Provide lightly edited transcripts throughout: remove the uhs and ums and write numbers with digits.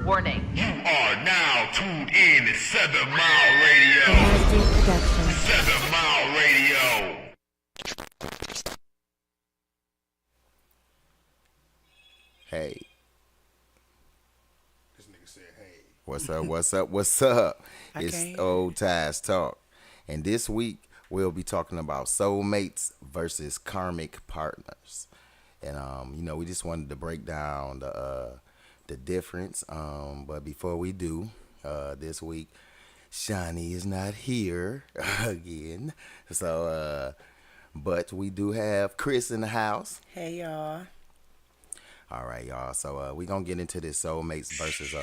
Warning. You are now tuned in to 7 Mile Radio. Production. 7 Mile Radio. Hey, This nigga said, hey. what's up? What's up? What's up? I It's can't. Old Ties Talk. And this week we'll be talking about soulmates versus karmic partners. And we just wanted to break down the difference. But before we do, this week Shawnee is not here again. So but we do have Chris in the house. Hey y'all. All right, y'all. So we're going to get into this soulmates versus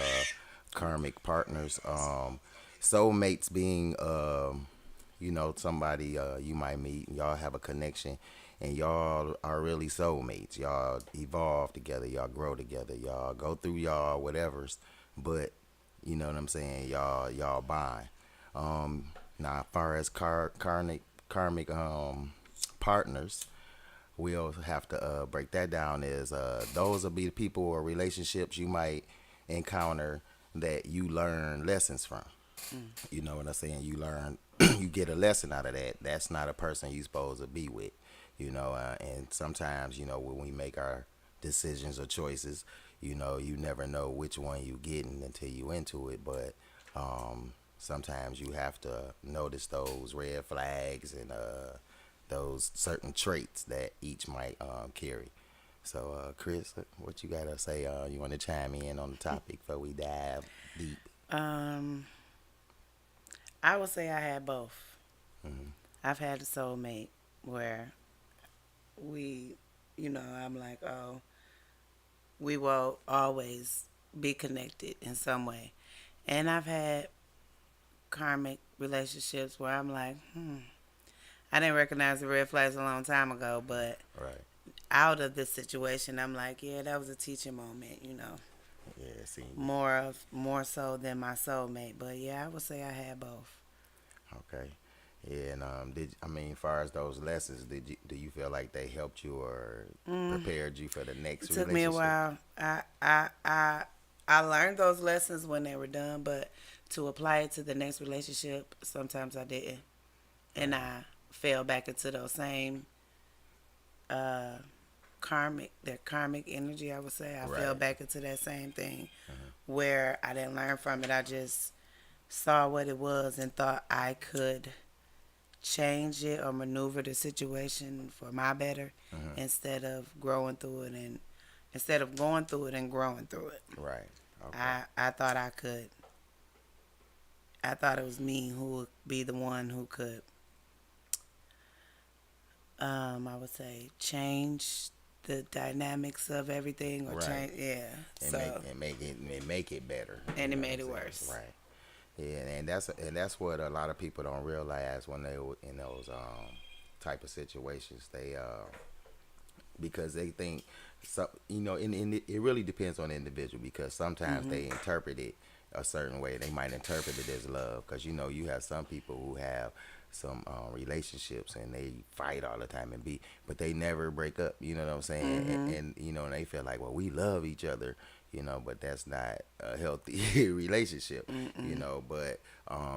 karmic partners. Soulmates being, somebody you might meet, and y'all have a connection, and y'all are really soulmates. Y'all evolve together. Y'all grow together. Y'all go through y'all whatevers, but you know what I'm saying? Y'all bond. Now, as far as karmic partners, we'll have to break that down as those will be the people or relationships you might encounter that you learn lessons from. You know what I'm saying? You learn, you get a lesson out of that. That's not a person you supposed to be with, and sometimes, when we make our decisions or choices, you never know which one you getting until you into it. But sometimes you have to notice those red flags and those certain traits that each might carry. So, Chris, what you gotta say? You want to chime in on the topic before we dive deep? I would say I had both. Mhm. I've had a soulmate where I'm like, oh, we will always be connected in some way. And I've had karmic relationships where I'm like, I didn't recognize the red flags a long time ago, but Right. out of this situation, I'm like, yeah, that was a teaching moment, Yeah. See. more so than my soulmate. But yeah, I would say I had both. Okay. Yeah, and as far as those lessons, do you feel like they helped you or prepared you for the next It took me a relationship? while. I learned those lessons when they were done, but to apply it to the next relationship, sometimes I didn't, and I fell back into those same karmic energy. I would say I fell Right. back into that same thing where I didn't learn from it. I just saw what it was and thought I could change it or maneuver the situation for my better instead of going through it and instead of going through it and growing through it. Right. Okay. I thought I could. I thought it was me who would be the one who could I would say change the dynamics of everything or Right. change and so make it better. and You it know made what it I'm worse. saying? Right. Yeah, and that's what a lot of people don't realize when they in those type of situations. They because they think and it really depends on the individual because sometimes they interpret it a certain way. They might interpret it as love because you have some people who have some relationships and they fight all the time but they never break up. You know what I'm saying? And they feel like, well, we love each other. But that's not a healthy relationship. But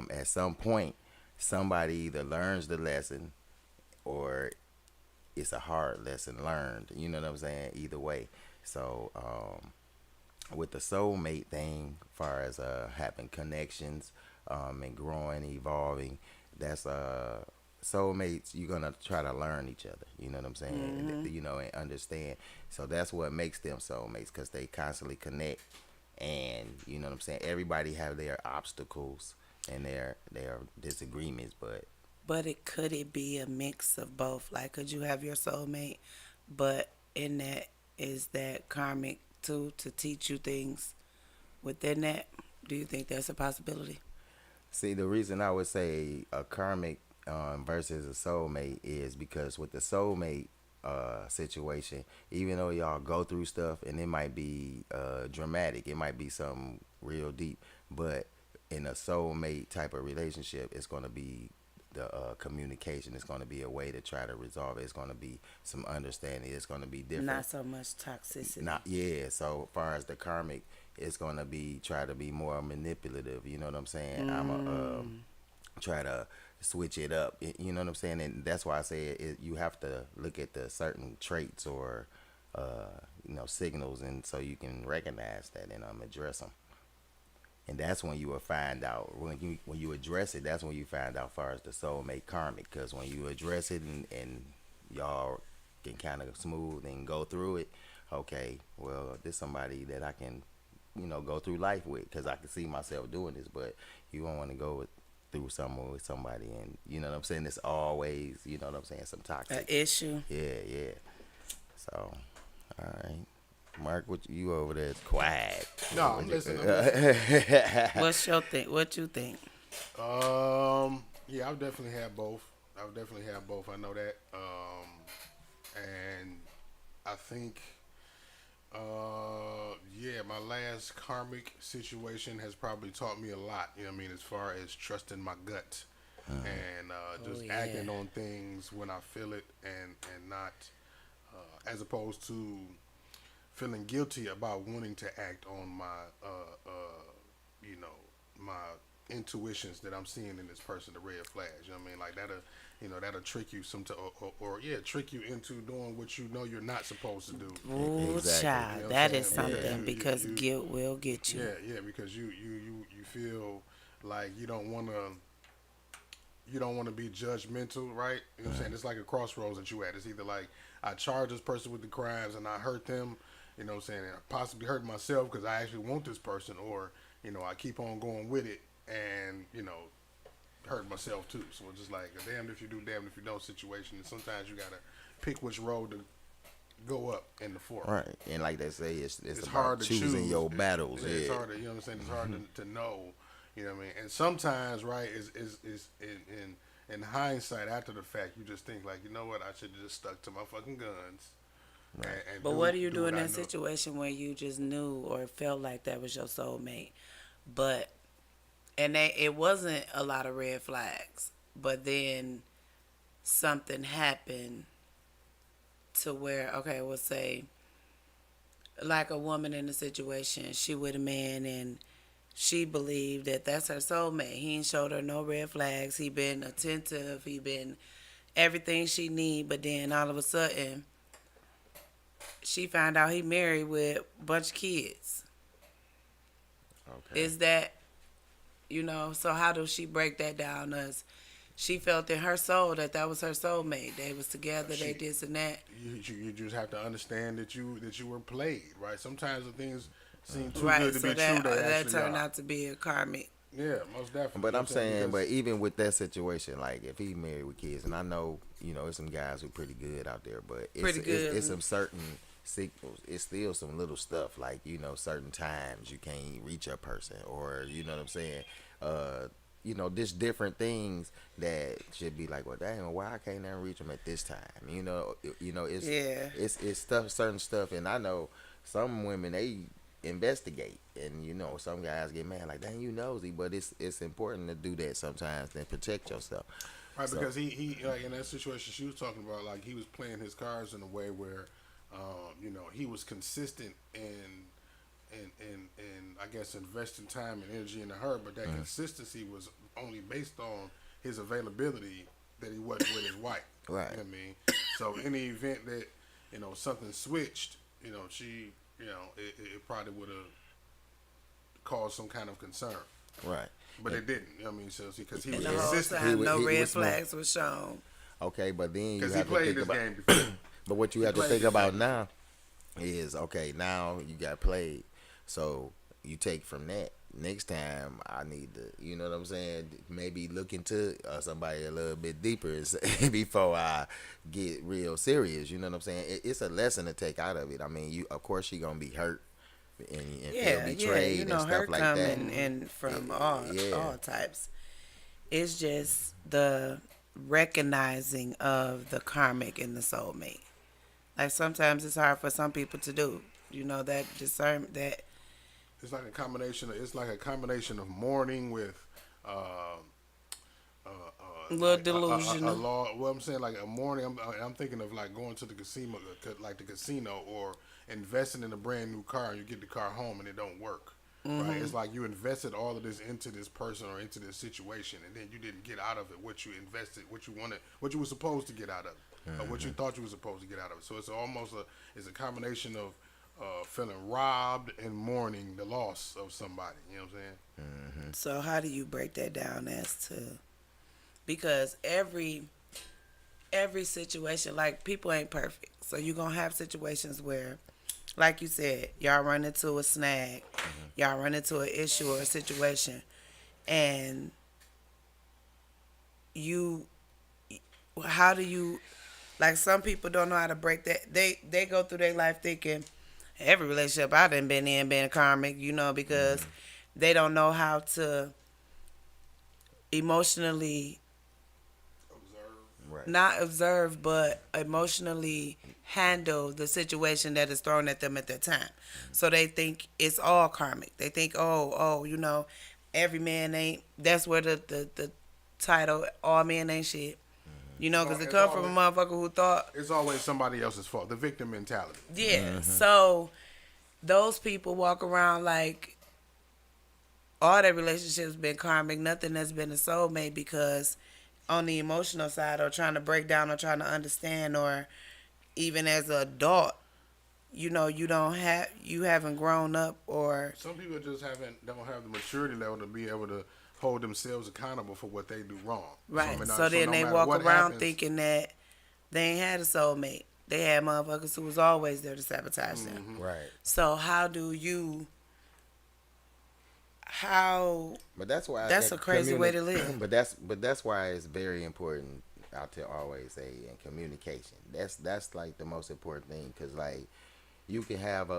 at some point, somebody either learns the lesson or it's a hard lesson learned. You know what I'm saying? Either way. So with the soulmate thing, far as having connections and growing, evolving, that's soulmates. You're gonna try to learn each other. You know what I'm saying? And understand. So that's what makes them soulmates because they constantly connect. And you know what I'm saying? Everybody have their obstacles and their disagreements, but But could it be a mix of both? Like, could you have your soulmate, but in that is that karmic too to teach you things within that? Do you think that's a possibility? see, the reason I would say a karmic versus a soulmate is because with the soulmate situation, even though y'all go through stuff and it might be dramatic, it might be something real deep, but in a soulmate type of relationship, it's going to be the communication. It's going to be a way to try to resolve it. It's going to be some understanding. It's going to be different. Not so much toxicity. Not yeah. So far as the karmic, it's going to be try to be more manipulative. You know what I'm saying? I'm a try to switch it up. You know what I'm saying? And that's why I say you have to look at the certain traits or signals, and so you can recognize that and address them. And that's when you will find out when you address it. That's when you find out far as the soulmate karmic. Because when you address it and y'all can kind of smooth and go through it. Okay, well, this somebody that I can go through life with because I can see myself doing this. But you don't want to go through something with somebody, and you know what I'm saying. It's always some toxic An issue. Yeah. So, all right. Mark, what you over there is quiet. No, I'm listening. What's your thing? What you think? Yeah, I've definitely had both. I know that. And I think, my last karmic situation has probably taught me a lot. You know what I mean, as far as trusting my gut and just acting on things when I feel it and not, as opposed to feeling guilty about wanting to act on my my intuitions that I'm seeing in this person, the red flags. You know what I mean? Like that'll trick you trick you into doing what you know you're not supposed to do. Ooh, Exactly. child, You know what that I'm is saying? something Yeah. because You- guilt will get you. Yeah, because you feel like you don't want to be judgmental, right? You know what I'm saying? It's like a crossroads that you at. It's either like I charge this person with the crimes and I hurt them, you know what I'm saying, and I possibly hurt myself because I actually want this person, or I keep on going with it and hurt myself too. So it's just like a damned if you do, damned if you don't situation. And sometimes you gotta pick which road to go up in the fork. Right, and like they say, it's It's about hard to choosing choose. your battles. It's Yeah, hard to, you know what I'm saying? It's hard to know, you know what I mean? And sometimes, right, is in hindsight, after the fact, you just think like, you know what, I should have just stuck to my fucking guns. Right. And But what do you do what in I that know. situation where you just knew or felt like that was your soulmate, it wasn't a lot of red flags, but then something happened to where, okay, we'll say, like a woman in a situation, she with a man and she believed that that's her soulmate. He ain't showed her no red flags. He been attentive. He been everything she need. But then all of a sudden, she found out he married with a bunch of kids. Okay. Is that, so how does she break that down as she felt in her soul that was her soulmate. They was together, they this and that. You just have to understand that you were played, right? Sometimes the things seem too Right, good to so be that, true. They that actually turned are. out to be a karmic. Yeah, most definitely. But You know I'm what saying, Because- but even with that situation, like if he married with kids, and I know, there's some guys who pretty good out there, but Pretty good. it's some certain signals. It's still some little stuff like certain times you can't reach a person, or you know what I'm saying. Just different things that should be like, well, damn, why I can't never reach them at this time? It's it's stuff, certain stuff, and I know some women they investigate, and some guys get mad like, dang, you nosy, but it's important to do that sometimes and protect yourself. Right, So- because he like in that situation she was talking about, like he was playing his cards in a way where, he was consistent in I guess investing time and energy into her, but that consistency was only based on his availability that he wasn't with his wife. Right. You know what I mean? So in the event that something switched, she it probably would have caused some kind of concern. Right. But it didn't. You know what I mean? So because he was And the whole consistent. time, no he red was smart. flags were shown. Okay, but then you Because he have to played think this about. game before. But what you have to played think this about game. now is, okay, now you got played. So you take from that. Next time I need to, you know what I'm saying, maybe look into somebody a little bit deeper before I get real serious. You know what I'm saying? It's a lesson to take out of it. I mean, of course you're going to be hurt and feel betrayed and stuff hurt like that. coming and from all Yeah. types. It's just the recognizing of the karmic and the soulmate. Like sometimes it's hard for some people to do. That discernment that It's like a combination. It's like a combination of mourning with little a delusional. law. Well, I'm saying like a morning. I'm thinking of like going to the casino, like the casino, or investing in a brand new car, and you get the car home and it don't work. Right? It's like you invested all of this into this person or into this situation, and then you didn't get out of it what you invested, what you wanted, what you were supposed to get out of it, or what you thought you were supposed to get out of it. So it's almost a combination of feeling robbed and mourning the loss of somebody. You know what I'm saying? So how do you break that down as to, because every situation, like, people ain't perfect. So you're going to have situations where, like you said, y'all run into a snag, y'all run into an issue or a situation, and how do you, like, some people don't know how to break that. They go through their life thinking, every relationship I done been in been karmic, because they don't know how to emotionally, Right. not observe, but emotionally handle the situation that is thrown at them at that time. So they think it's all karmic. They think, every man ain't. That's where the title, all men ain't shit. Because it It's come from a always- motherfucker who thought, It's always somebody else's fault. The victim mentality. yeah. So those people walk around like all their relationships been karmic. Nothing has been a soulmate, because on the emotional side, or trying to break down, or trying to understand, or even as an adult, you haven't grown up, or Some people just don't have the maturity level to be able to hold themselves accountable for what they do wrong. right. no- So then no they matter walk what around happens- thinking that they ain't had a soulmate. They had motherfuckers who was always there to sabotage them. Right. So how do you? How? But that's why That's a crazy way to live. But that's why it's very important. I tell always say in communication. That's like the most important thing, because like you can have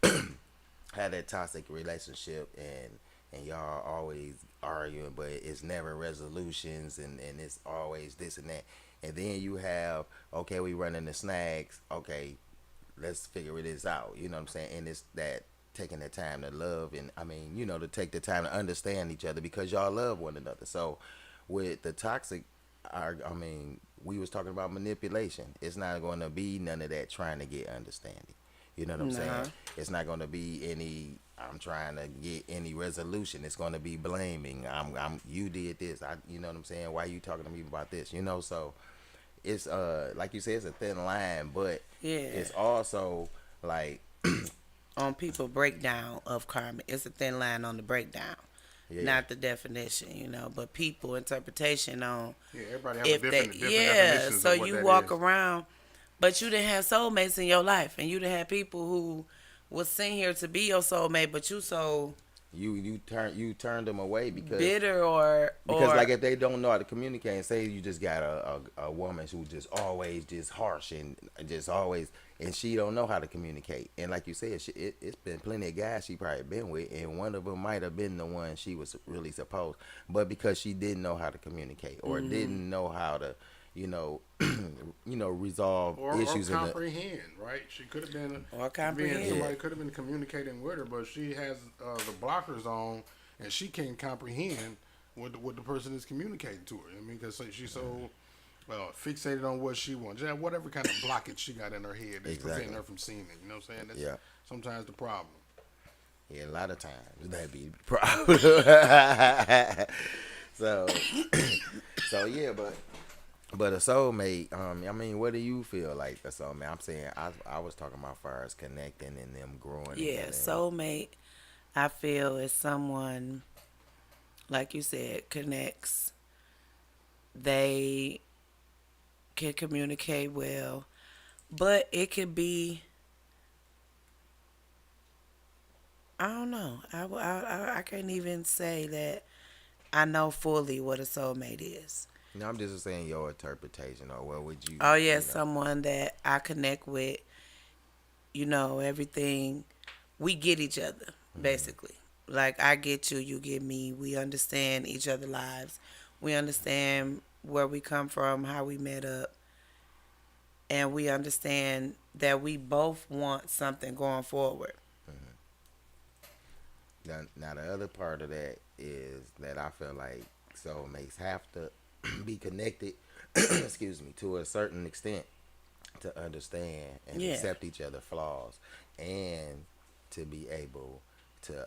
have that toxic relationship and y'all always arguing, but it's never resolutions, and it's always this and that. And then you have, okay, we running the snags. Okay, let's figure this out. You know what I'm saying? And it's that taking the time to love, and to take the time to understand each other, because y'all love one another. So with the toxic, we was talking about manipulation. It's not going to be none of that trying to get understanding. You know what I'm saying? It's not going to be any, I'm trying to get any resolution. It's going to be blaming. You did this. You know what I'm saying? Why you talking to me about this? So it's like you said, it's a thin line, but Yeah. it's also like On people breakdown of karma, it's a thin line on the breakdown, not the definition, but people interpretation on Yeah, everybody have if a they, different yeah. definitions So of what you that walk is. around, but you didn't have soulmates in your life, and you didn't have people who was sent here to be your soulmate, but you so you turned them away because bitter or like if they don't know how to communicate, and say you just got a woman who just always just harsh and just always, and she don't know how to communicate, and like you said, it's been plenty of guys she probably been with, and one of them might have been the one she was really supposed, but because she didn't know how to communicate or didn't know how to resolve Or issues in the, comprehend, right? She could have been Or comprehend. Somebody could have been communicating with her, but she has the blockers on, and she can't comprehend what the person is communicating to her. Because she's so fixated on what she wants, whatever kind of blockage she got in her head that's preventing her from seeing it. You know what I'm saying? That's sometimes the problem. Yeah, a lot of times that be the problem. so yeah, but a soulmate, what do you feel like a soulmate? I'm saying I was talking about far as connecting and them growing. yeah, soulmate. I feel is someone, like you said, connects. They can communicate well, but it could be. I don't know. I can't even say that I know fully what a soulmate is. No, I'm just saying your interpretation, or what would you? Oh yeah, someone that I connect with. Everything. We get each other basically. Like I get you, you get me. We understand each other's lives. We understand where we come from, how we met up, and we understand that we both want something going forward. Now the other part of that is that I feel like soulmates have to be connected, excuse me, to a certain extent to understand and Yeah. accept each other's flaws, and to be able to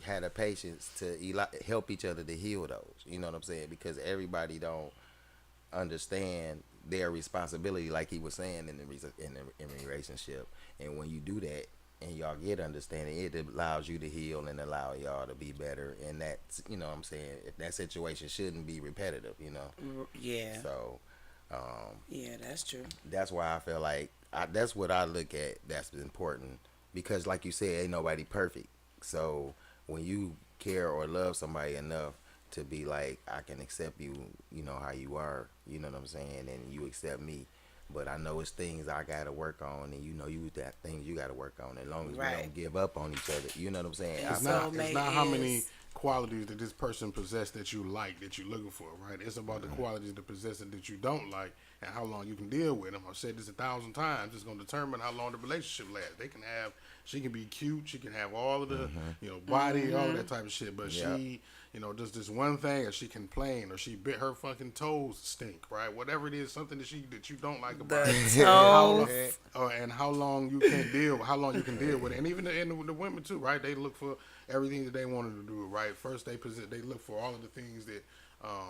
have the patience to help each other to heal those. You know what I'm saying? Because everybody don't understand their responsibility, like he was saying in the relationship. And when you do that, and y'all get understanding, it allows you to heal and allow y'all to be better. And that's, you know what I'm saying, that situation shouldn't be repetitive, you know. Yeah. So Yeah, that's true. that's why I feel like that's what I look at. That's important because, like you said, ain't nobody perfect. So when you care or love somebody enough to be like, I can accept you, you know how you are, you know what I'm saying, and you accept me. But I know it's things I gotta work on, and you know you that things you gotta work on. As long as we Right. don't give up on each other, you know what I'm saying. And It's so not, soulmate it's not how many is- qualities that this person possess that you like, that you're looking for, right? It's about the qualities that possess it that you don't like and how long you can deal with them. I've said this 1,000 times. It's going to determine how long the relationship lasts. She can be cute. She can have all of the, body, all of that type of shit. But Yeah. she, does this one thing, or she complain, or she bit her fucking toes stink, right? Whatever it is, something that you don't like about The it. toes. And how long you can deal with it, and even the women too, right? They look for everything that they wanted to do, right? First, they look for all of the things that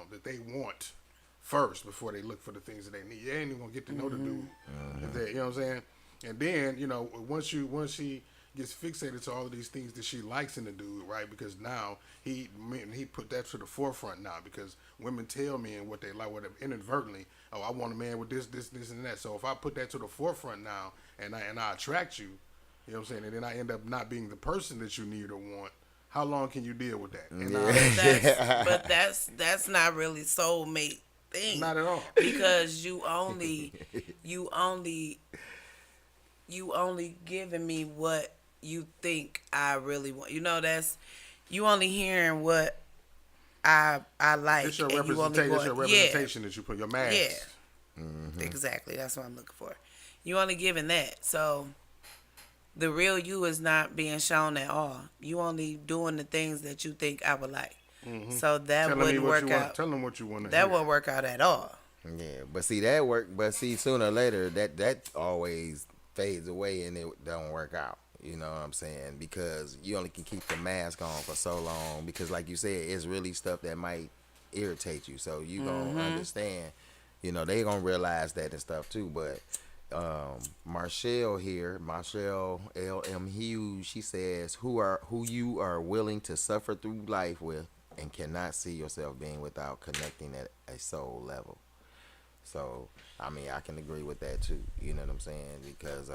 that they want first before they look for the things that they need. They ain't even gonna get to know the dude, if they, you know what I'm saying? And then once she gets fixated to all of these things that she likes in the dude, right? Because now he put that to the forefront now, because women tell men what they like, inadvertently. Oh, I want a man with this, and that. So if I put that to the forefront now, and I attract you, you know what I'm saying, and then I end up not being the person that you need or want, how long can you deal with that? And But that's not really soulmate thing. not at all. Because you only giving me what you think I really want. That's you only hearing what I like. It's your and you only representation. It's your going- representation that you put your mask. Yeah. Exactly. That's what I'm looking for. You only giving that. So the real you is not being shown at all. You only doing the things that you think I would like. So that Telling me wouldn't what work you want. out. Tell them what you want. That wouldn't work out at all. Yeah, but see that work. But see, sooner or later, that always fades away and it don't work out. You know what I'm saying? Because you only can keep the mask on for so long. Because like you said, it's really stuff that might irritate you. So you gonna understand. They gonna realize that and stuff too. But Marshall L.M. Hughes, she says, who you are willing to suffer through life with and cannot see yourself being without connecting at a soul level. So, I mean, I can agree with that too. You know what I'm saying? Because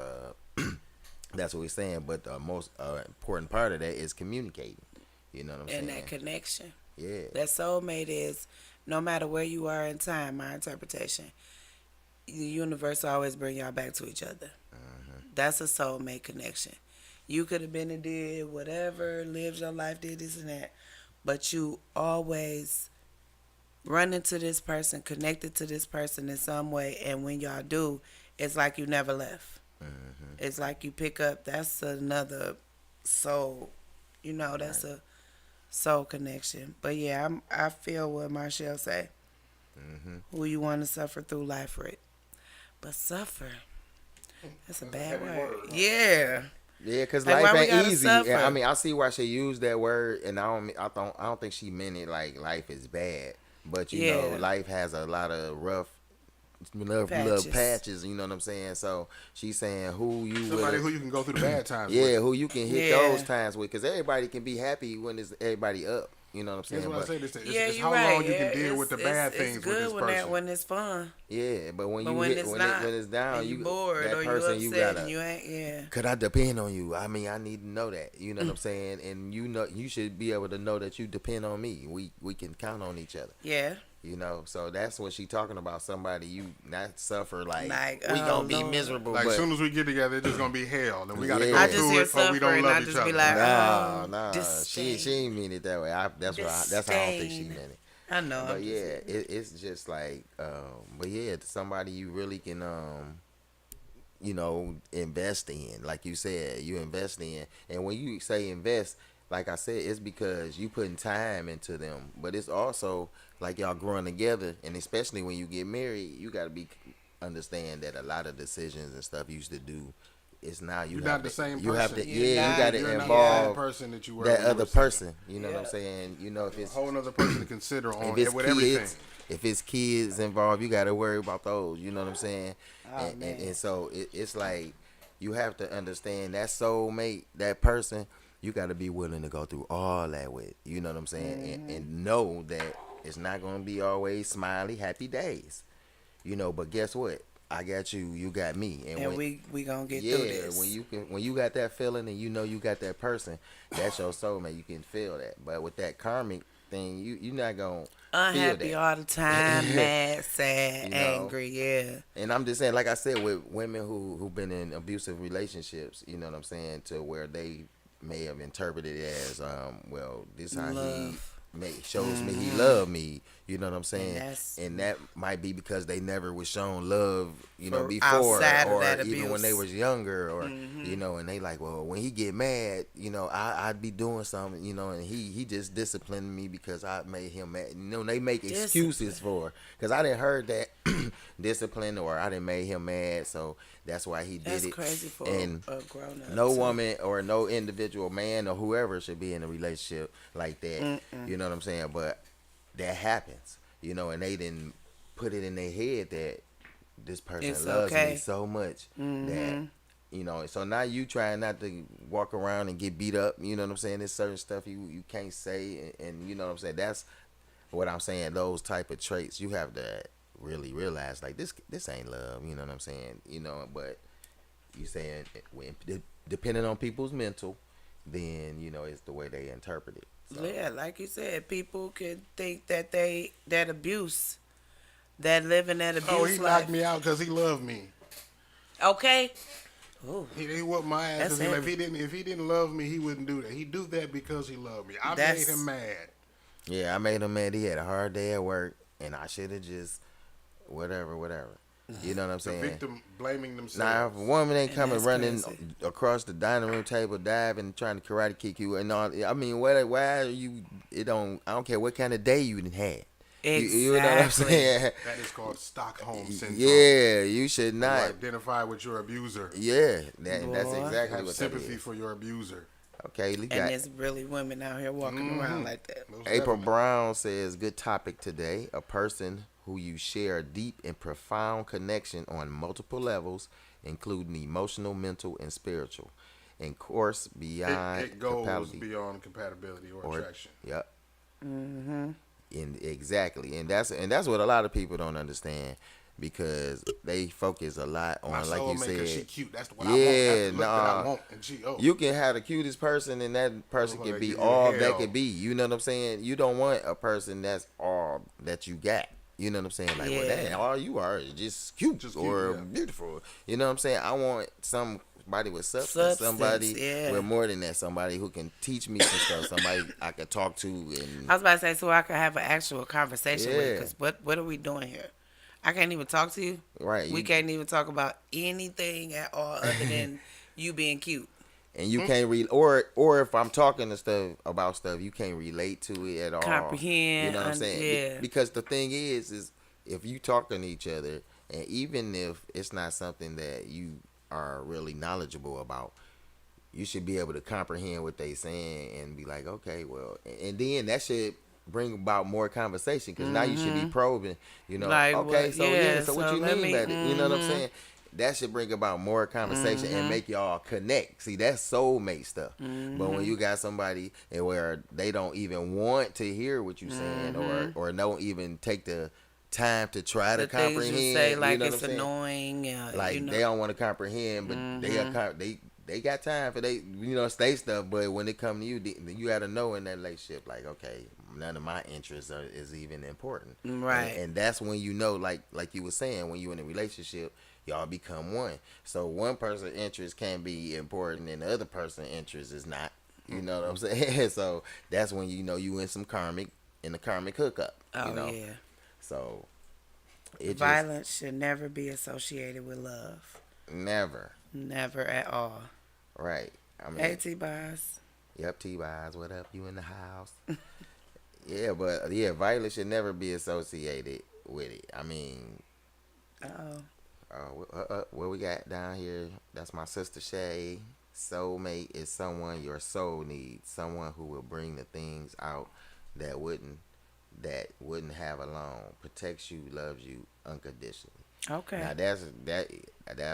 that's what we're saying. But the most important part of that is communicating. You know what I'm saying? And that connection. Yeah. That soulmate is, no matter where you are in time, my interpretation, the universe always bring y'all back to each other. That's a soulmate connection. You could have been and did whatever, lived your life, did this and that, but you always run into this person, connected to this person in some way, and when y'all do, it's like you never left. It's like you pick up, that's another soul, that's a soul connection. But yeah, I feel what Marshall say. Who you want to suffer through life with. But suffer, that's a bad word. Yeah. Yeah, cause Like, life why we ain't gotta easy. suffer? I mean, I see why she used that word, and I don't think she meant it like life is bad. But you know, Yeah. life has a lot of rough patches. You know what I'm saying? So she's saying who you Somebody with. who you can go through the bad times Yeah, with. who you can hit Yeah. those times with, because everybody can be happy when it's everybody up. You know what I'm saying? That's what I But say. It's Yeah, how you're right. long you can Yeah, deal with the bad things it's with good this when person. when it's fun. yeah, but when But you when hit it's when not, it's down, and you bored that or person you you upset gotta. and you ain't, yeah. Could I depend on you? I mean, I need to know that. You know what I'm saying? And you should be able to know that you depend on me. We can count on each other. Yeah. So that's what she talking about. Somebody you not suffer like Like, we oh, gonna be Lord. miserable. Like but as soon as we get together, it's just gonna be hell, and we gotta Yeah. go I just through hear it, or we don't suffering, love I each just other. be like, nah, she disdain. ain't mean it that way. That's how I don't think she Disdain. meant it. I know. But yeah, it's just like, but yeah, somebody you really can, invest in. Like you said, you invest in, and when you say invest, like I said, it's because you putting time into them, but it's also like y'all growing together, and especially when you get married, you got to be understand that a lot of decisions and stuff you used to do. It's now you You're have not the to, same you have to, person. You're yeah, you not. got to You're not the involve same person that you were that when you other were single. person. You know what I'm Yeah. saying? You know, if A it's whole other person to consider on if it's with kids, everything. if it's kids involved, you got to worry about those. You know what I'm saying? Oh, and, man. and so it's like you have to understand that soulmate, that person. You got to be willing to go through all that with. You know what I'm saying? And know that it's not going to be always smiley, happy days. You know, but guess what? I got you. You got me. And when, we gonna get yeah, through this. when you got that feeling and you know you got that person, that's your soulmate. You can feel that. But with that karmic thing, you not gonna feel Unhappy that. all the time, mad, sad, You know. angry. Yeah. And I'm just saying, like I said, with women who've been in abusive relationships, you know what I'm saying, to where they may have interpreted it as, well, this how Love. he shows me he love me. You know what I'm saying? that's- And that might be because they never was shown love, you know, For before, outside of or that even when they abuse. was younger, or you know, and they like, well, when he get mad, you know, I'd be doing something, you know, and he just disciplined me because I made him mad. You know, they make excuses for, because I didn't heard that discipline, or I didn't make him mad, so that's why he did That's it. crazy for And a grown up. no too. woman or no individual man or whoever should be in a relationship like that. You know what I'm saying? But that happens, you know, and they didn't put it in their head that this person It's loves okay. me so much that, you know, so now you trying not to walk around and get beat up. You know what I'm saying? There's certain stuff you can't say, and you know what I'm saying? That's what I'm saying. Those type of traits you have to really realize, like, this ain't love. You know what I'm saying? You know, but you saying depending on people's mental, then you know it's the way they interpret it. So, Yeah, like you said, people could think that that abuse, that living that abuse Oh, he life. knocked me out because he loved me. Okay. Ooh, He whooped my ass That's because heavy. if he didn't love me, he wouldn't do that. He do that because he loved me. I That's- made him mad. yeah, I made him mad. He had a hard day at work, and I should have just whatever. You know what I'm The saying? victim blaming Now, themselves. if a woman ain't And coming that's running crazy. across the dining room table, diving, trying to karate kick you, and all, I mean, why are you? I don't care what kind of day you done had. You know what I'm Exactly. saying? That is called Stockholm syndrome. Yeah, you should You not. identify with your abuser. Yeah, that's Boy. exactly Have what sympathy that is. for your abuser. Okay, you And got there's really women out here walking around like that. Most April definitely. Brown says, good topic today. A person who you share a deep and profound connection on multiple levels, including emotional, mental, and spiritual. And course beyond It goes compatibility. beyond compatibility or attraction. Yep. And exactly. And that's what a lot of people don't understand, because they focus a lot on, My like you soulmate, 'cause she said. cute. That's what I want. That's the look that I want. And she, You can have the cutest person, and that person Motherfucker can be give you all hell. that could be. You know what I'm saying? You don't want a person that's all that you got. You know what I'm saying? Like, well, that Yeah. ain't all you are is just cute, Just cute, or yeah. beautiful. You know what I'm saying? I want somebody with substance, somebody yeah. with more than that, somebody who can teach me some stuff, somebody I can talk to, and I was about to say, so I could have an actual conversation with. Yeah. Because what are we doing here? I can't even talk to you. right. We you- can't even talk about anything at all other than you being cute. and you can't or if I'm talking to stuff about stuff, you can't relate to it at all. Comprehend, You know what I'm saying? yeah. Because the thing is if you talking to each other, and even if it's not something that you are really knowledgeable about, you should be able to comprehend what they saying and be like, okay, well, and then that should bring about more conversation, because now you should be probing, you know, Like, okay, what- so yeah, so what so you let mean me- by it? You know what I'm saying? That should bring about more conversation and make y'all connect. See, that's soulmate stuff. But when you got somebody and where they don't even want to hear what you're saying, or don't even take the time to try The to things comprehend, you say, like know what it's I'm saying? annoying. Like, you know. they don't want to comprehend, but they got time for stay stuff. But when it come to you, you got to know in that relationship, like, okay, none of my interests is even important, Right. And that's when you know, like you were saying, when you in a relationship, y'all become one. So one person's interest can be important, and the other person's interest is not. You know what I'm saying? So that's when you know you in the karmic hookup. Oh, you know? yeah. So it Violence should never be associated with love. just never. Never at all. Right. I mean, Hey, T-Boss. yep, T-Wise, what up? You in the house? Yeah, but yeah, violence should never be associated with it. I mean, Oh, what we got down here? That's my sister Shay. Soulmate is someone your soul needs. Someone who will bring the things out that wouldn't have alone. Protects you, loves you unconditionally. okay. Now that's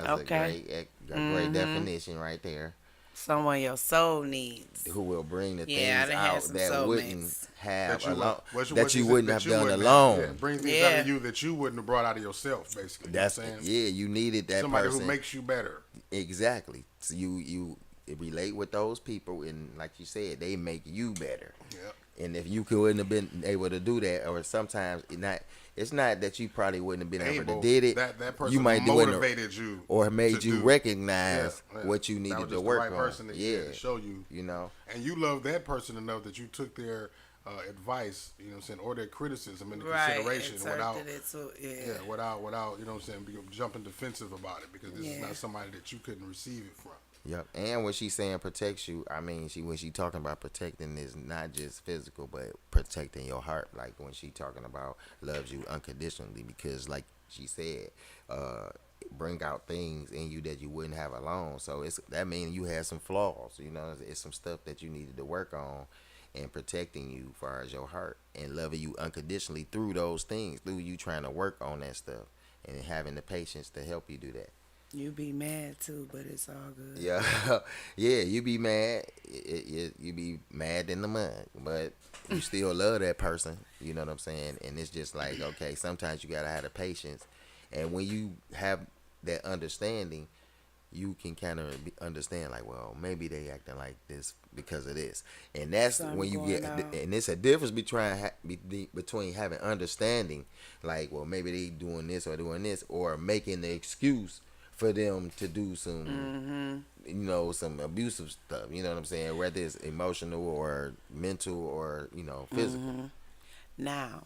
Okay. a great definition right there. Someone your soul needs. Who will bring the Yeah, I things done had out some that wouldn't soulmates. have That you, alone, what that you said wouldn't that have you done wouldn't alone. Yeah, bring things Yeah. out of you that you wouldn't have brought out of yourself, basically. That's you know what I'm saying? yeah. You needed that Somebody person. who makes you better. Exactly. So you relate with those people, and like you said, they make you better. Yeah. And if you couldn't have been able to do that, or sometimes it's not that you probably wouldn't have been able to did it. That person you might do it motivated you or made to you do. recognize Yeah, yeah. what you That needed was to just work the right on. person to, Yeah, to show you. you know. And you love that person enough that you took their advice, you know what I'm saying, or their criticism into Right. consideration without Interpreted it to, yeah. without, you know what I'm saying, jumping defensive about it, because this is Yeah. not somebody that you couldn't receive it from. Yep. And when she's saying protects you, I mean, when she talking about protecting is not just physical, but protecting your heart. Like when she talking about loves you unconditionally, because like she said, bring out things in you that you wouldn't have alone. So that means you had some flaws. You know, it's some stuff that you needed to work on, and protecting you as far as your heart and loving you unconditionally through those things, through you trying to work on that stuff and having the patience to help you do that. You be mad too, but it's all good. Yeah, yeah, you be mad. You be mad in the mud, but you still love that person. You know what I'm saying? And it's just like, okay, sometimes you gotta have the patience, and when you have that understanding, you can kind of understand like, well, maybe they acting like this because of this, and that's Something when you going get, on. and it's a difference between having understanding, like, well, maybe they doing this or doing this, or making the excuse for them to do some, you know, some abusive stuff. You know what I'm saying? Whether it's emotional or mental or, you know, physical. Now,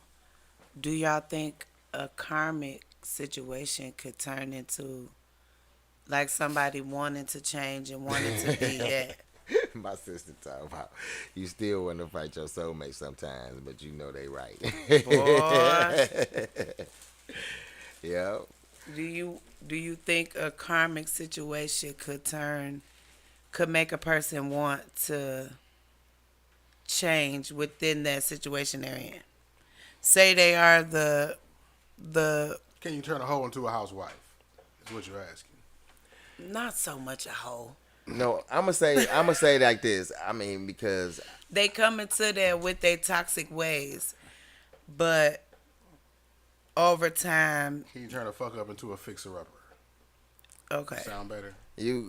do y'all think a karmic situation could turn into like somebody wanting to change and wanting to be that? My sister talk about you still want to fight your soulmate sometimes, but you know they right. Boy, Yeah. do you think a karmic situation could make a person want to change within that situation they're in? Say they are the Can you turn a hoe into a housewife? Is what you're asking. not so much a hoe. No, I'm gonna say like this. I mean, because They come into there with their toxic ways, but over time, Can you turn a fuck up into a fixer-upper? okay. Sound better?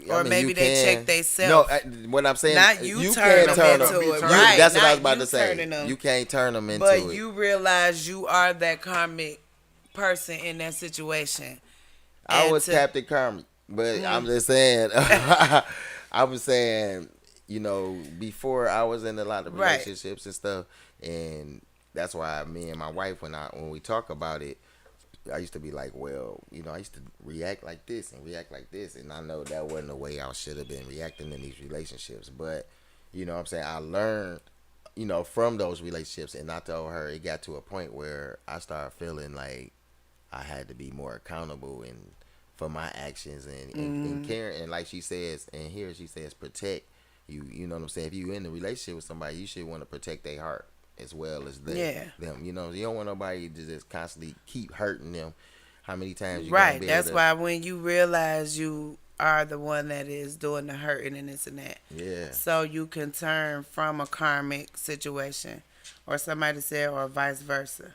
Or maybe you they can. check they self. No, what I'm saying, Not you can't turn them turn into them. it, You- right? That's what I was Not about you to say. turning them. You can't turn them into But it. you realize you are that karmic person in that situation. I And was to- Captain Karmic, but I'm just saying. I was saying, you know, before I was in a lot of Right. relationships and stuff, and that's why me and my wife, when we talk about it, I used to be like, well, you know, I used to react like this and react like this, and I know that wasn't the way I should have been reacting in these relationships. But you know what I'm saying, I learned, you know, from those relationships, and I told her it got to a point where I started feeling like I had to be more accountable and for my actions and caring, and like she says, and here she says, protect you. You know what I'm saying? If you in a relationship with somebody, you should want to protect their heart as well as them. Yeah. Them. You know, you don't want nobody to just constantly keep hurting them. How many times you Right. gonna be That's able to, why when you realize you are the one that is doing the hurting and this and that, Yeah. so you can turn from a karmic situation, or somebody said, or vice versa.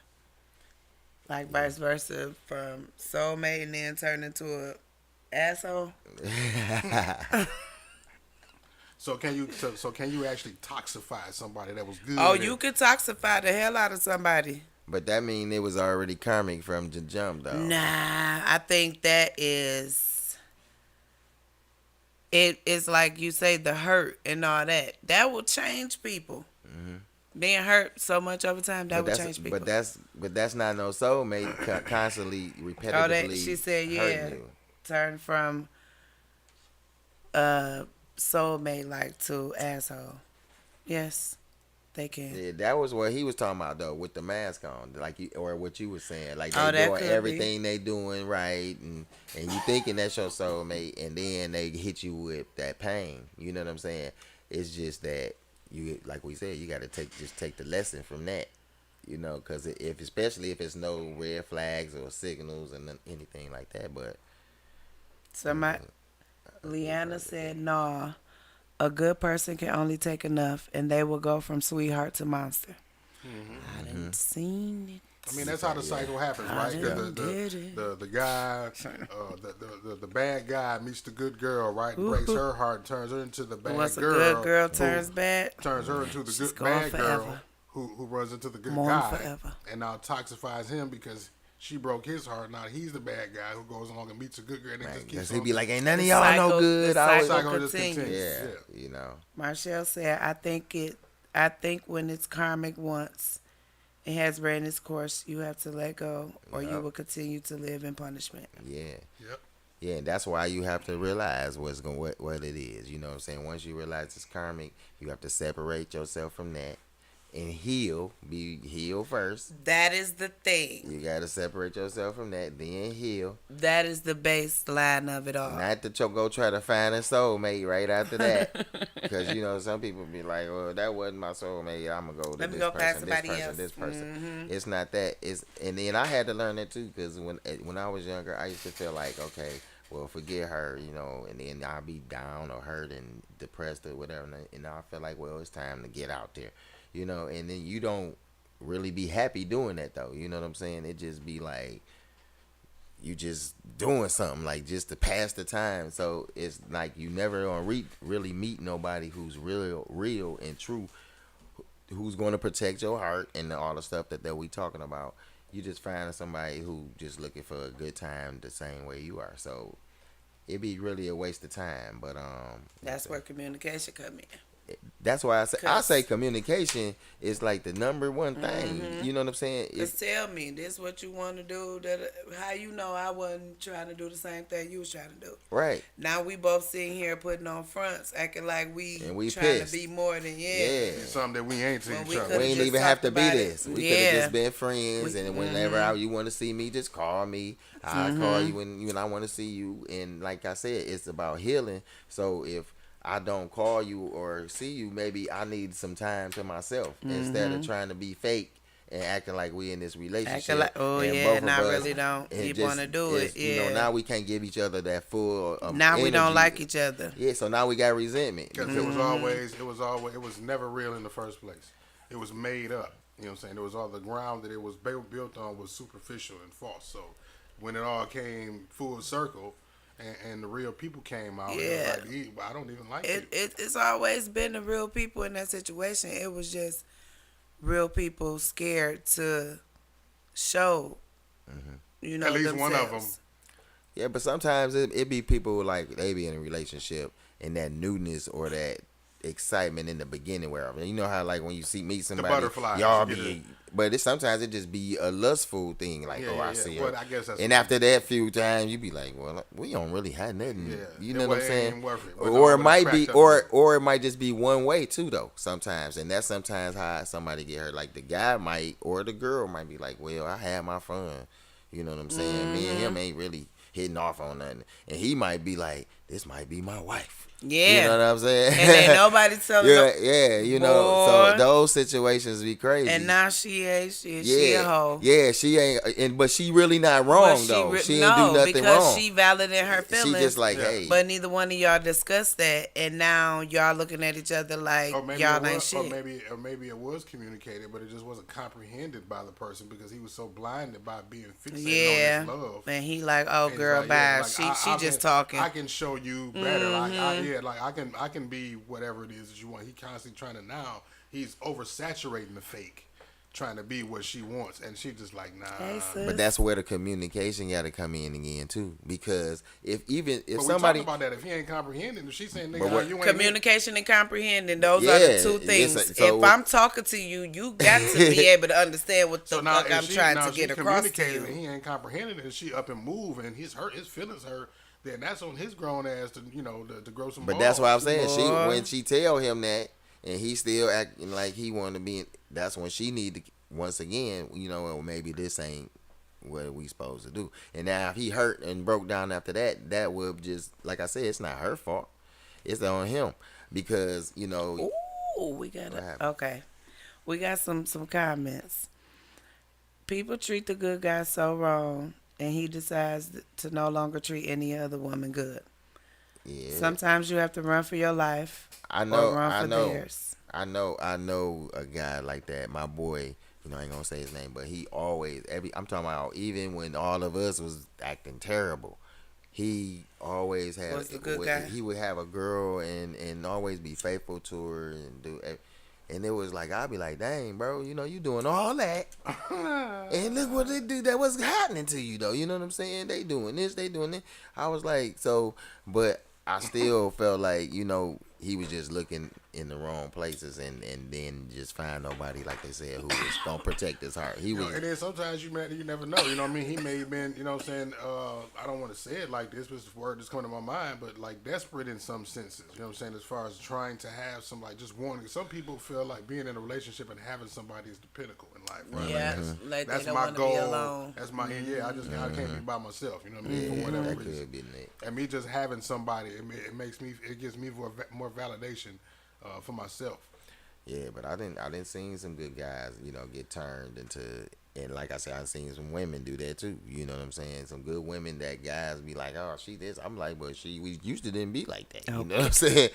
Like vice versa, from soulmate and then turn into a asshole. So can you actually toxify somebody that was good? Oh, and- you could toxify the hell out of somebody. But that mean it was already karmic from the jump, though. Nah, I think that is. It is like you say, the hurt and all that. That will change people. Being hurt so much over time, that will change people. But that's not no soulmate constantly repetitively. Oh, that she said, yeah. hurting you. Turn from soulmate like to asshole. Yes. they can. Yeah, that was what he was talking about though, with the mask on, like you, or what you was saying, like Oh, they that doing could everything they doing right, and you thinking that's your soulmate, and then they hit you with that pain. You know what I'm saying? It's just that you, like we said, you got to take the lesson from that. You know, because if especially if it's no red flags or signals and anything like that, but Somebody, Leanna said, "Nah, a good person can only take enough, and they will go from sweetheart to monster." I didn't seen it. I mean, that's how the cycle happens, right? Because the guy, the bad guy meets the good girl, right? Breaks her heart, turns her into the bad Once a girl. good girl turns bad, turns her into the she's good gone bad forever. girl who runs into the good Mourn guy, forever. and now toxifies him because she broke his heart. Now he's the bad guy who goes along and meets a good girl, and just keeps he on. be like, "Ain't none of The y'all cycle- no good." the I was, cycle cycle just continues. continues. yeah, you know. Marshall said, I think when it's karmic once it has ran its course, you have to let go, or you Yep. will continue to live in punishment. Yeah. Yep. Yeah, and that's why you have to realize what it is. You know what I'm saying? Once you realize it's karmic, you have to separate yourself from that and heal. Heal first. That is the thing. You got to separate yourself from that, then heal. That is the baseline of it all. Not to go try to find a soulmate right after that. Because, you know, some people be like, well, that wasn't my soulmate. I'm going to go to Let me this go find person, somebody this person, else. this person. Mhm. It's not that. And then I had to learn that too, because when I was younger, I used to feel like, okay, well, forget her, you know, and then I'll be down or hurt and depressed or whatever. And I feel like, well, it's time to get out there, you know, and then you don't really be happy doing that, though. You know what I'm saying? It just be like, you just doing something, like, just to pass the time. So it's like you never gonna really meet nobody who's real and true, who's going to protect your heart and all the stuff that we talking about. You just find somebody who just looking for a good time the same way you are. So it'd be really a waste of time. But That's where communication come in. that's why I say communication is like the number one thing. Mm-hmm. You know what I'm saying? Just tell me this what you want to do. How you know I wasn't trying to do the same thing you was trying to do. Right. Now we both sitting here putting on fronts, acting like we trying pissed. to be more than Yeah. It's something that we ain't seen When each other. could've We ain't just even have talked to be about it. this. We could Yeah. have just been friends, and whenever you want to see me, just call me. I'll call you when I want to see you. And like I said, it's about healing. So if I don't call you or see you, maybe I need some time to myself instead of trying to be fake and acting like we in this relationship. Acting like, oh and yeah, both and I of us- really don't and keep just- want to do it. You know, Yeah. now we can't give each other that full. Now we don't energy. like each other. Yeah, so now we got resentment. Because it was never real in the first place. It was made up. You know what I'm saying? It was all the ground that it was built on was superficial and false. So when it all came full circle and the real people came out, Yeah. it was like, I don't even like you. It's always been the real people in that situation. It was just real people scared to show, you know, At least one of themselves. them. Yeah, but sometimes it be people like they be in a relationship and that newness or that excitement in the beginning where you know how like when you meet somebody butterflies, y'all you get be but sometimes it just be a lustful thing like I see her. But I guess that's And what after that few times you be like, well, we don't really have nothing. Yeah. You know what I'm It ain't saying? even worth it. But Or it no, might but be it's cracked up. or it might just be one way too though sometimes. And that's sometimes how somebody get hurt. Like the guy might or the girl might be like, well, I had my fun. You know what I'm saying? Me and him ain't really hitting off on nothing. And he might be like, this might be my wife. Yeah. You know what I'm saying? And ain't nobody telling yeah, them. yeah, you know. So Boy. those situations be crazy. And now she ain't shit. She a hoe. Yeah, she ain't. But she really not wrong though. She ain't do nothing because wrong. she valid in her She feelings. just like, hey. But neither one of y'all discussed that, and now y'all looking at each other like Or maybe y'all it ain't was, shit. or maybe it was communicated, but it just wasn't comprehended by the person because he was so blinded by being fixated Yeah, on his love. and he like, oh And girl, it's bye. like, yeah, she I just can- talking. I can show you better. I can be whatever it is that you want. He constantly trying to he's oversaturating the fake, trying to be what she wants, and she just like nah. Hey, sis. But that's where the communication got to come in again too, because if But somebody we talking about that if he ain't comprehending, if she's saying But nigga, what- you ain't Communication and comprehending, those are the Yeah, two things. yes, so- if I'm talking to you, you got to be able to understand what the So now fuck if I'm she- trying now to if get she across to communicating and you. he ain't comprehending it, and she up and move, and his feelings hurt. Then that's on his grown ass to to grow some. But that's balls. what I'm saying. Boy. When she tell him that, and he still acting like he wanted to be. That's when she need to once again, well, maybe this ain't what we supposed to do. And now if he hurt and broke down after that, that would just, like I said, it's not her fault. It's on him because Ooh, we got okay. We got some comments. People treat the good guy so wrong, and he decides to no longer treat any other woman good. Yeah. Sometimes you have to run for your life. I know. Or run I for know. theirs. I know a guy like that. My boy, I ain't gonna say his name, but he always I'm talking about even when all of us was acting terrible, he always had Was the good guy? He would have a girl and always be faithful to her and do. And it was like I'd be like, dang, bro, you doing all that, and look what they do. That was happening to you though. You know what I'm saying? They doing this, they doing it. I was like, but I still felt like he was just looking in the wrong places and then just find nobody, like they said, who was gonna protect his heart. He was. And then sometimes you never know. You know what I mean? He may have been, what I'm saying, I don't want to say it like this, but it's a word that's coming to my mind, but like desperate in some senses. You know what I'm saying? As far as trying to have somebody, just wanting. Some people feel like being in a relationship and having somebody is the pinnacle in life, right? Yeah, like they that's don't my want goal. To be alone. That's my I can't be by myself. You know what I mean? For whatever that reason. could be it. And me just having somebody, it gives me more validation for myself. Yeah, but I didn't seen some good guys, get turned into, and like I said, I seen some women do that too. You know what I'm saying? Some good women that guys be like, oh, she this. I'm like, but we used to didn't be like that. You know what I'm saying?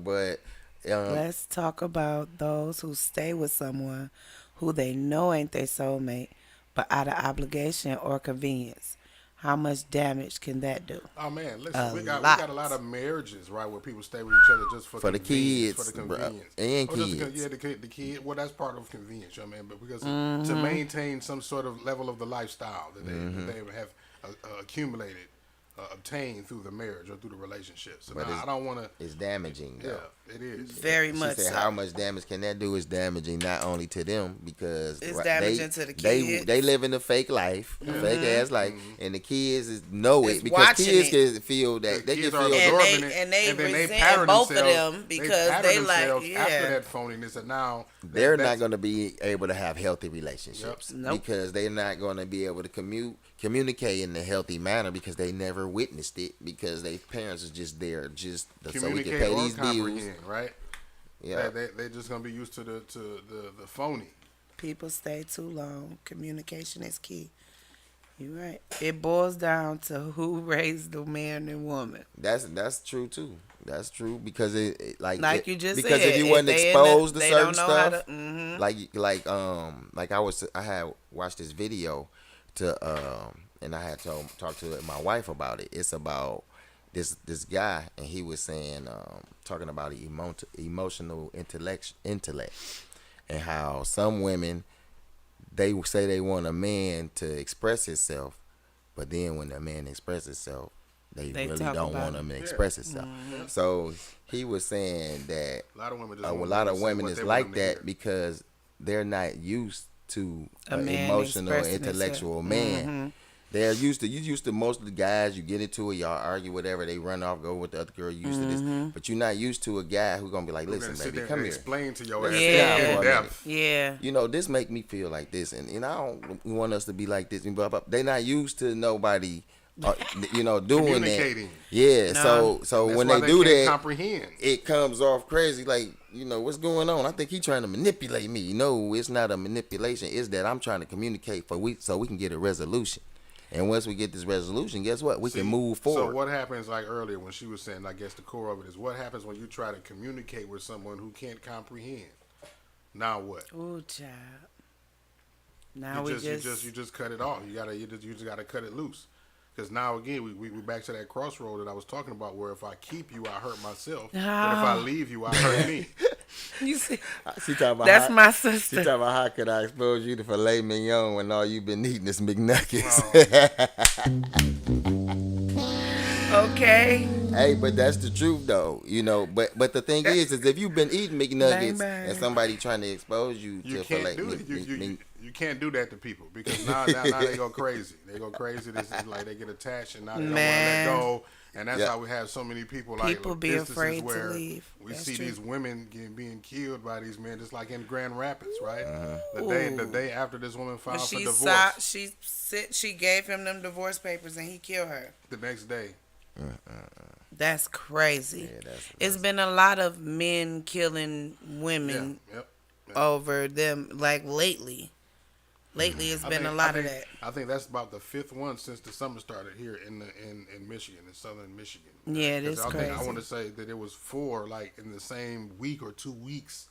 But let's talk about those who stay with someone who they know ain't their soulmate, but out of obligation or convenience. How much damage can that do? Oh man, listen, we got a lot of marriages, right, where people stay with each other just for the kids, for the convenience, and kids. The kid. Well, that's part of convenience, you know what I mean? But because to maintain some sort of level of the lifestyle that they have accumulated, obtained through the marriage or through the relationship. So now, I don't want to. It's damaging, though. Yeah, it is. Very much. She said, so. how much damage can that do? It's damaging not only to them because it's damaging to the kids. They live in a fake life, a fake ass life, and the kids know it because kids can feel that they can feel and they resent both of them because they like after that phoniness, and now they're not going to be able to have healthy relationships Nope. because they're not going to be able to communicate in a healthy manner because they never witnessed it because their parents is just there just so we can pay these bills, right? Yeah, they're just gonna be used to the phony. People stay too long. Communication is key. You're right. It boils down to who raised the man and woman. That's true too. That's true because you just because said, if you wasn't exposed to certain stuff, mm-hmm. I had watched this video and I had talk to my wife about it. It's about this guy, and he was saying talking about emotional intellect and how some women they say they want a man to express himself, but then when the man expresses himself, they really don't want him to express himself. Mm-hmm. So he was saying that a lot of women is like that because they're not used to an emotional, intellectual man. Mm-hmm. They're used to most of the guys, you get into it, y'all argue, whatever, they run off, go with the other girl, used to this. But you're not used to a guy who's going to be like, listen, baby, come here. Explain to your ass. Yeah. This make me feel like this. And I don't want us to be like this. They're not used to nobody, doing that. Yeah, no. so when they do that, comprehend. It comes off crazy like, what's going on? I think he's trying to manipulate me. No, it's not a manipulation. It's that I'm trying to communicate so we can get a resolution. And once we get this resolution, guess what? We can move forward. So what happens, like earlier when she was saying, I guess the core of it is, what happens when you try to communicate with someone who can't comprehend? Now what? Ooh, child. You just cut it off. You just gotta cut it loose. Because now again, we back to that crossroad that I was talking about, where if I keep you, I hurt myself. But if I leave you, I hurt me. You see, that's my sister. She talking about how could I expose you to filet mignon when all you've been eating is McNuggets. Okay. Hey, but that's the truth though, But the thing is if you've been eating McNuggets and somebody trying to expose you to filet, you can't do that to people because now they go crazy. They go crazy. This is like they get attached and now they don't want to let go. And that's Yeah. how we have so many people like People be instances afraid to where leave. we That's see true. these women being killed by these men, just like in Grand Rapids, right? Ooh. The day after this woman But filed for she divorce, she gave him them divorce papers and he killed her. the next day. That's crazy. Yeah, It's been a lot of men killing women Yep. over them, like lately. Lately, it's been a lot of that. I think that's about the fifth one since the summer started here in Michigan, in southern Michigan. Yeah, it 'Cause is I crazy. want to say that it was 4 like in the same week or 2 weeks,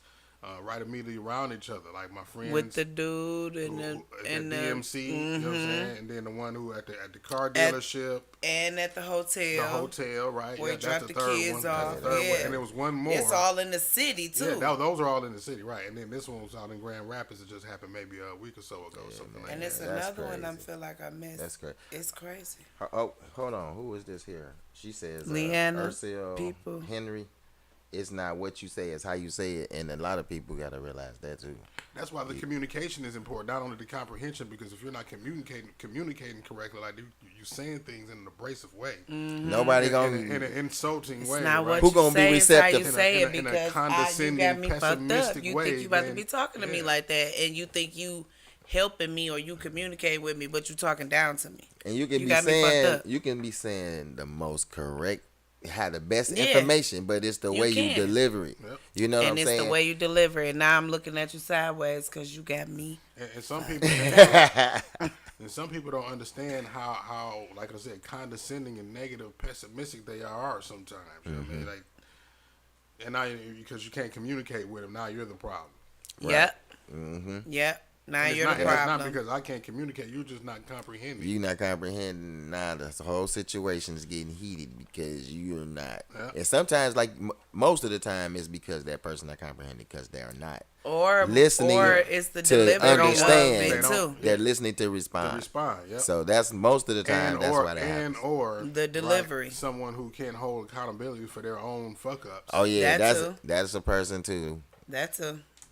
right immediately around each other. Like my friends With the dude and the DMC, you know what I'm saying, and then the one who at the car At- dealership, and at the hotel. the hotel, right? Where he that's dropped the the third kids one. That's off. the third one, Yeah. and there was one more. It's all in the city too. Yeah, those are all in the city, right? And then this one was out in Grand Rapids. It just happened maybe a week or so ago, something like and that. it's That's another one I crazy. feel like I missed. That's great. It's crazy. Oh, hold on. Who is this here? She says, Leanna, Ursula people. Henry. It's not what you say, it's how you say it. And a lot of people got to realize that, too. That's why the communication is important, not only the comprehension, because if you're not communicating correctly, like you saying things in an abrasive way, Nobody going in an insulting It's way, not right? what Who you gonna be say, it's how you receptive? say it In a because you condescending, got me fucked up. pessimistic You way, think you about to then- be talking to me yeah. like that, and you think you helping me or you communicate with me, but you talking down to me. And you can You be got me fucked saying up. you can be saying the most correct, have the best Yeah. information, but it's the You way you can. deliver it. Yep. You know what And I'm it's saying? the way you deliver it. Now I'm looking at you sideways because you got me. And some people, and some people don't understand how, like I said, condescending and negative, pessimistic they are sometimes. You know what I mean? Like, and now because you can't communicate with them, now you're the problem. Yep. Mm-hmm. Yep. Now And you're the it's not problem. because I can't communicate. You're just not comprehending. You not comprehending. Nah, the whole situation is getting heated because you're not. Yeah. And sometimes, like most of the time, it's because that person not comprehending because they're not Or listening or it's the to delivery of understand. it too. They're listening to to respond. respond. Yep. So that's most of the time. That's what happens. or The delivery. right, someone who can't hold accountability for their own fuck ups. Oh yeah, That too. that's a person too.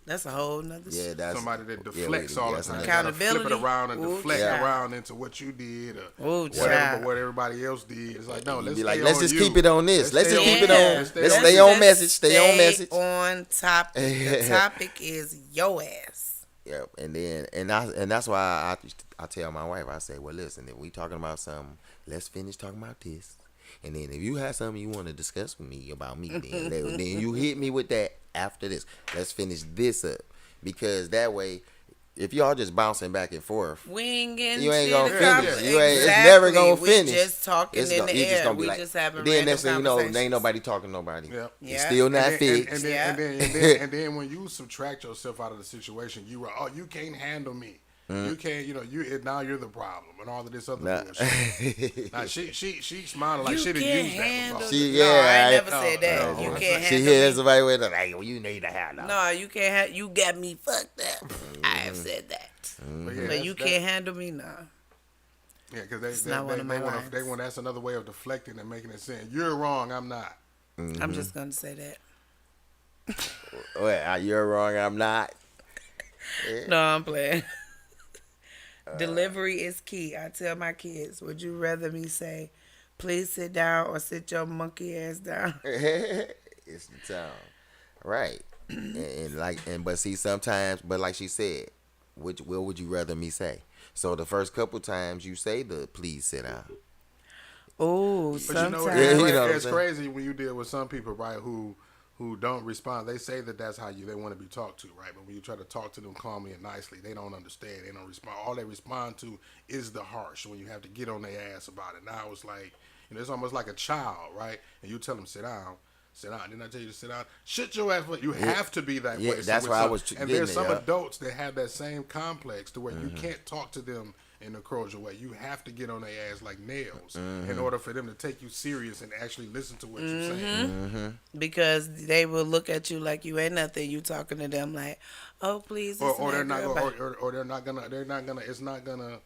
That's a whole nother Yeah, shit. that's Somebody that yeah, deflects all the that's time. another- Gotta flip it Accountability. around and Ooh, deflect child. around into what you did or Ooh, whatever, child. what everybody else did. It's like, no, You let's be stay like, on let's just you. keep it on this. Let's just stay keep it Yeah. on. Let's Let's stay stay on on message. Stay on message. On topic. The topic is your ass. Yep. And then and that's why I tell my wife, I say, well, listen, if we talking about something, let's finish talking about this. And then if you have something you want to discuss with me about me, then you hit me with that after this. Let's finish this up. Because that way, if y'all just bouncing back and forth, We ain't getting you ain't shit gonna finish. accomplished. You ain't. It's Exactly. never gonna We finish. just talking It's in gonna- the you just air. gonna be We like- just having then random next thing you know, conversations. ain't nobody talking to nobody. Yep. Yeah. It's still not And fixed. then, and then when you subtract yourself out of the situation, you were, oh, you can't handle me. You can't, now you're the problem and all of this other Nah. bullshit. Now she smiling like You she didn't can't use that handle before. She- no, I yeah, ain't never no, said that. no, You no. can't She handle hears me. somebody with like, well, you need to handle. No, you can't have. You got me fucked up. I have said that. But, yeah, But you that's- can't handle me, nah. Yeah, because not one of my lines. they want that's another way of deflecting and making it sound you're wrong, I'm not. I'm just gonna say that. Well, you're wrong. I'm not. No, I'm playing. Delivery is key. I tell my kids, would you rather me say, please sit down or sit your monkey ass down? It's the time, right? But see, sometimes, but like she said, what would you rather me say? So the first couple times you say the please sit down. Oh, But sometimes. you know, Yeah, you know what I'm it's saying? crazy when you deal with some people, right, who don't respond. They say that that's how they want to be talked to, right? But when you try to talk to them calmly and nicely, they don't understand. They don't respond. All they respond to is the harsh when you have to get on their ass about it. Now it's like, it's almost like a child, right? And you tell them, sit down. Sit down. Didn't I tell you to sit down? Shut your ass. You have to be that Yeah, way. that's with why I some- was And getting there's it, some yeah. adults that have that same complex to where you can't talk to them in a cordial way. You have to get on their ass like nails in order for them to take you serious and actually listen to what you're saying. Because they will look at you like you ain't nothing. You talking to them like, oh, please. this Or and they're that, not girl, gonna, or they're not gonna it's not gonna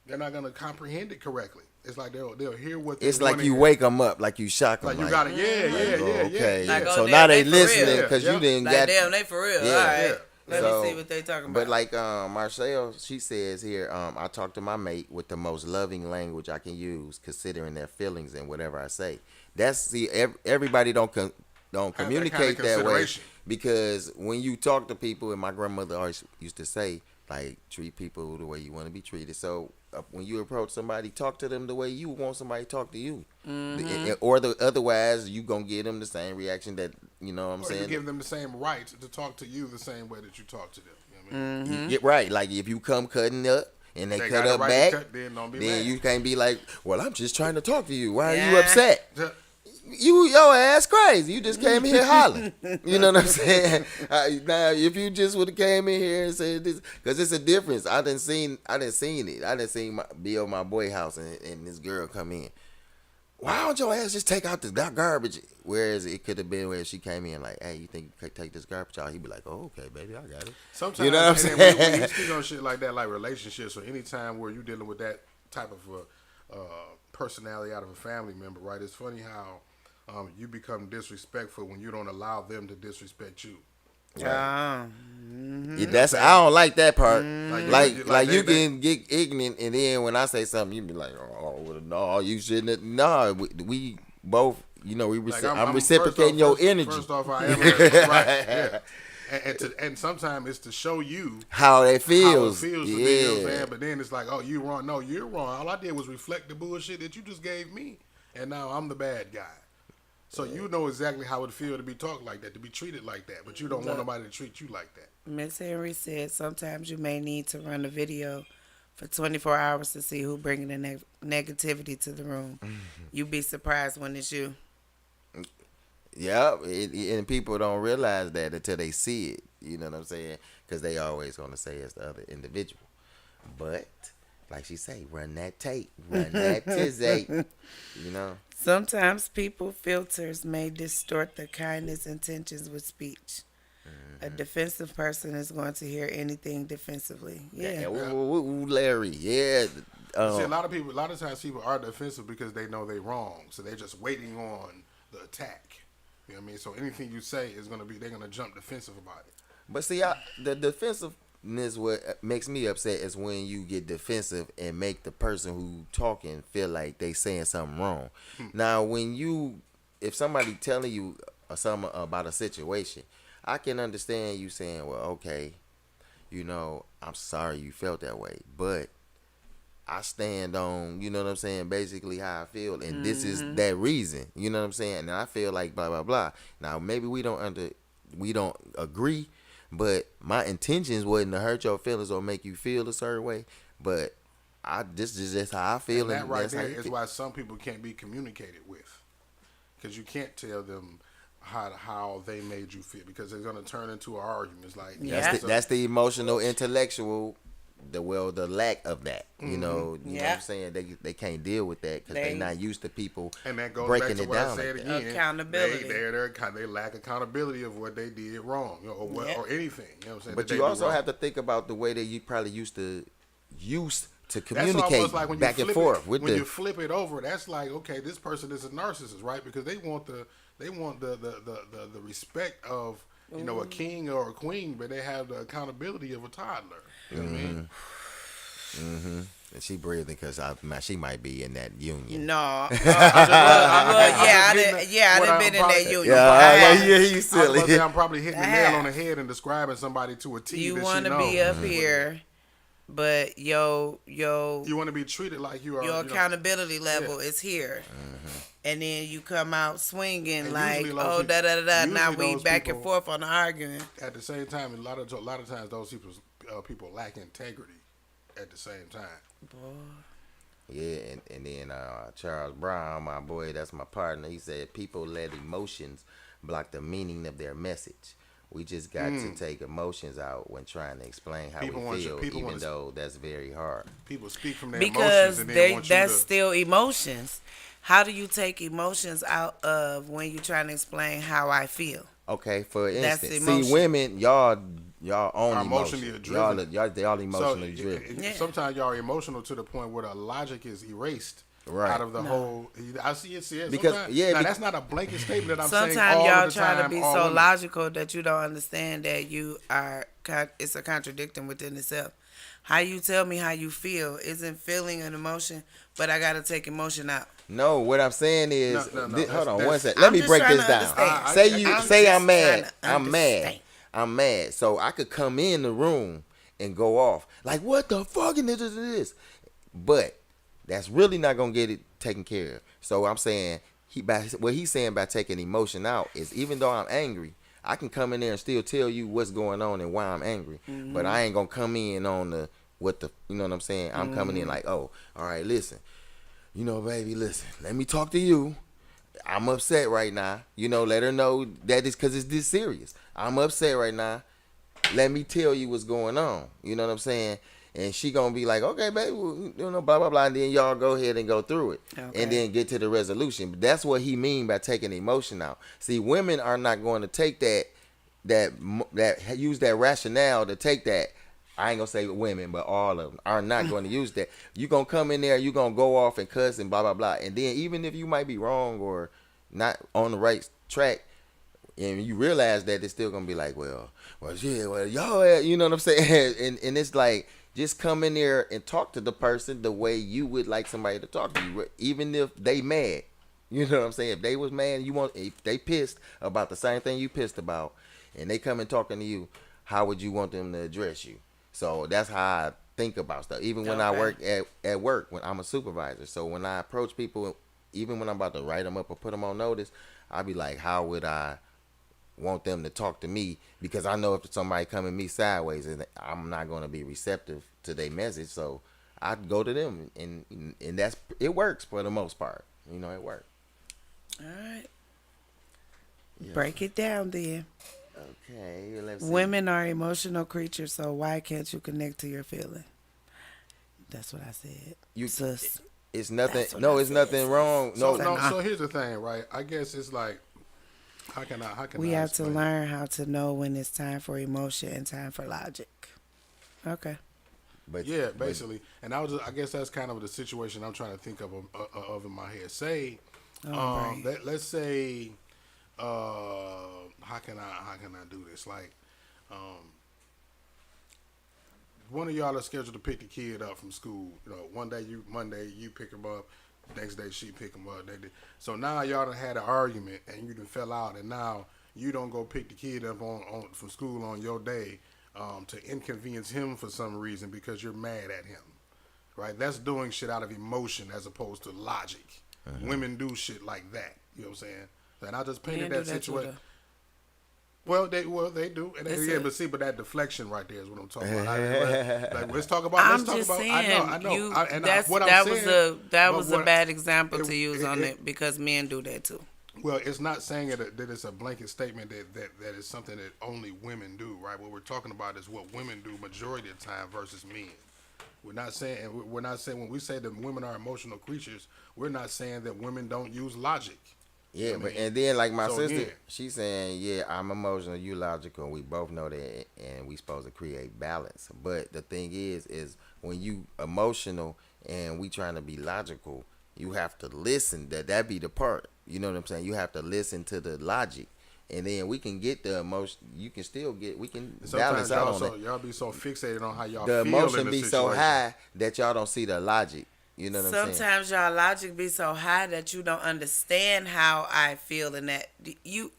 they're not gonna comprehend it correctly. It's like they'll hear what they It's like wanna you hear. wake them up, like you shock them. like you gotta okay, Like, yeah. oh, so damn, now they they for real. listening because Yeah, you didn't Like, got. damn, they for real. Yeah. All right. Yeah. Let me see what they talking about. But like Marcel, she says here, I talk to my mate with the most loving language I can use, considering their feelings and whatever I say. Everybody don't communicate that way, consideration. because when you talk to people, and my grandmother always used to say, like, treat people the way you want to be treated. So when you approach somebody, talk to them the way you want somebody to talk to you, otherwise you gonna give them the same reaction that you know what I'm Or saying. you give them the same right to talk to you the same way that you talk to them. You know what I mean? You get right. Like if you come cutting up and they They cut got a up right to back, cut, then don't be then mad. you can't be like, well, I'm just trying to talk to you. Why are you Yeah. upset? Your ass crazy. You just came here hollering. You know what I'm saying? Now, if you just would have came in here and said this, because it's a difference. I didn't seen it. I didn't see be at my boy house and this girl come in. Why don't your ass just take out the garbage? Whereas it could have been where she came in like, hey, you think you could take this garbage out? He'd be like, oh, okay, baby, I got it. Sometimes, You know what I'm and then saying? when you speak on shit like that, like relationships, or any time where you're dealing with that type of personality out of a family member, right? It's funny how you become disrespectful when you don't allow them to disrespect you. Yeah, I don't like that part. Like you they- can get ignorant, and then when I say something, you be like, "Oh, well, no, you shouldn't." Have. No, we both, you know, Like, I'm reciprocating your energy. First off, I am right. Yeah. And sometimes it's to show you How it feels. how it feels to be, you know what I'm saying? But then it's like, oh, you wrong. No, you're wrong. All I did was reflect the bullshit that you just gave me, and now I'm the bad guy. So you know exactly how it feels to be talked like that, to be treated like that, but you don't want nobody to treat you like that. Miss Henry said sometimes you may need to run a video for 24 hours to see who bringing the negativity to the room. You'd be surprised when it's you. Yeah, and people don't realize that until they see it. You know what I'm saying? Because they always gonna say it's the other individual. But like she say, run that tape, run that tizzy. You know. Sometimes people filters may distort the kindness intentions with speech. A defensive person is going to hear anything defensively. Yeah. Ooh, Larry. Yeah. See, a lot of times people are defensive because they know they're wrong, so they're just waiting on the attack. You know what I mean? So anything you say is they're gonna jump defensive about it. But see, the defensiveness what makes me upset is when you get defensive and make the person who talking feel like they saying something wrong. Now, if somebody telling you something about a situation, I can understand you saying, well, okay, you know, I'm sorry you felt that way, but I stand on, you know what I'm saying, basically how I feel, and this is that reason, you know what I'm saying, and I feel like blah blah blah. Now maybe we don't agree, but my intentions wasn't to hurt your feelings or make you feel a certain way, but this is just how I feel, And that right that's how there you is feel. why some people can't be communicated with, because you can't tell them how they made you feel, because they're gonna turn into an argument. It's like That's the emotional, intellectual, the lack of that. You know what I'm saying? They can't deal with that because they're not used to people And that goes breaking back to it what I down. said Like that. again. Accountability. They lack accountability of what they did wrong, you know, or anything. You know what I'm saying? But that you they do also wrong. have to think about the way that you probably used to That's communicate almost like when back you and flip forth it, with you flip it over. That's like, okay, this person is a narcissist, right? Because they want the respect of, you know, a king or a queen, but they have the accountability of a toddler. You know what I mean? And she breathing because she might be in that union. No. I done been in that union. You I was silly. about to say, I'm probably hitting the I nail have. on the head and describing somebody to a T. You want want to be up here, but You want to be treated like you are. your you know, accountability level is here. And then you come out swinging And like, usually those oh, people- Now usually we those back and people- forth on the arguing. At the same time, a lot of times those people lack integrity. At the same time. Yeah, and then Charles Brown, my boy, that's my partner, he said people let emotions block the meaning of their message. We just got to take emotions out when trying to explain how People we want you- feel, people even want- though that's very hard. People speak from their Because emotions and they want you that's to. still emotions. How do you take emotions out of when you're trying to explain how I feel? Okay, for That's instance, emotion. see, women, y'all own Are emotion. emotionally Y'all, driven. they all emotionally So driven. Yeah. sometimes y'all are emotional to the point where the logic is erased, Right. out of the whole. I see it. Because- Sometimes, yeah, now, be- that's not a blanket statement that I'm saying Sometimes all y'all of the try to time. be all so women. logical that you don't understand that you are. It's a contradicting within itself. How you tell me how you feel isn't feeling an emotion, but I gotta take emotion out. No, what I'm saying is, No, hold on that's- one second. I'm Let me just break trying this to down. understand. Say I'm I'm mad. just trying to I'm mad. understand. I'm mad. So I could come in the room and go off like, what the fuck is this? But that's really not gonna get it taken care of. So I'm saying what he's saying by taking emotion out is, even though I'm angry, I can come in there and still tell you what's going on and why I'm angry. But I ain't gonna come in on you know what I'm saying? I'm coming in like, oh, all right, listen. You know, baby, listen, let me talk to you. I'm upset right now. You know, let her know that it's because it's this serious. I'm upset right now. Let me tell you what's going on. You know what I'm saying? And she gonna be like, okay, baby, well, you know, blah blah blah. And then y'all go ahead and go through it, Okay. and then get to the resolution. But that's what he mean by taking emotion out. See, women are not going to take that use that rationale to take that. I ain't gonna say women, but all of them are not going to use that. You gonna come in there, you gonna go off and cuss and blah blah blah, and then even if you might be wrong or not on the right track, and you realize that, it's still gonna be like, well, yeah, well, y'all, you know what I'm saying? And it's like, just come in there and talk to the person the way you would like somebody to talk to you, even if they mad. You know what I'm saying? If they was mad, if they pissed about the same thing you pissed about, and they come and talking to you, how would you want them to address you? So that's how I think about stuff. Even when I work at work, when I'm a supervisor. So when I approach people, even when I'm about to write them up or put them on notice, I'll be like, how would I want them to talk to me? Because I know if somebody come at me sideways, and I'm not going to be receptive to their message. So I'd go to them, and it works for the most part. You know, it works. All right. Yeah. Break it down then. Okay, let's see. Women are emotional creatures, so why can't you connect to your feeling? That's what I said. Sus. It's nothing. That's what No, I it's said, nothing sis. wrong. So, No, so here's the thing, right? I guess it's like, how can We I have to explain? learn how to know when it's time for emotion and time for logic. Okay. but Yeah, basically, and I guess that's kind of the situation I'm trying to think of in my head. Say, Right. let's say, how can I do this? Like, one of y'all are scheduled to pick the kid up from school. You know, Monday you pick him up, next day she pick him up. So now y'all done had an argument and you done fell out, and now you don't go pick the kid up on from school on your day to inconvenience him for some reason because you're mad at him. Right? That's doing shit out of emotion as opposed to logic. Women do shit like that. You know what I'm saying? And I just painted Men that do that too, situation. though. Well, they do, and It's yeah, a- but that deflection right there is what I'm talking about. Let's talk about. I'm Let's talk just about. saying, I know. That was a bad example to use on it- it because men do that too. Well, it's not saying that it's a blanket statement that is something that only women do, right? What we're talking about is what women do majority of the time versus men. We're not saying when we say that women are emotional creatures, we're not saying that women don't use logic. yeah, I but mean, and then like my so sister, again- she's saying, yeah, I'm emotional, you logical, and we both know that, and we supposed to create balance. But the thing is when you emotional and we trying to be logical, you have to listen. That be the part. You know what I'm saying? You have to listen to the logic, and then we can get the emotion. You can still get. We can balance Sometimes out on it. y'all be so fixated on how y'all The feel emotion in the be situation. so high that y'all don't see the logic. You know what I'm saying? Sometimes y'all logic be so high that you don't understand how I feel, and that you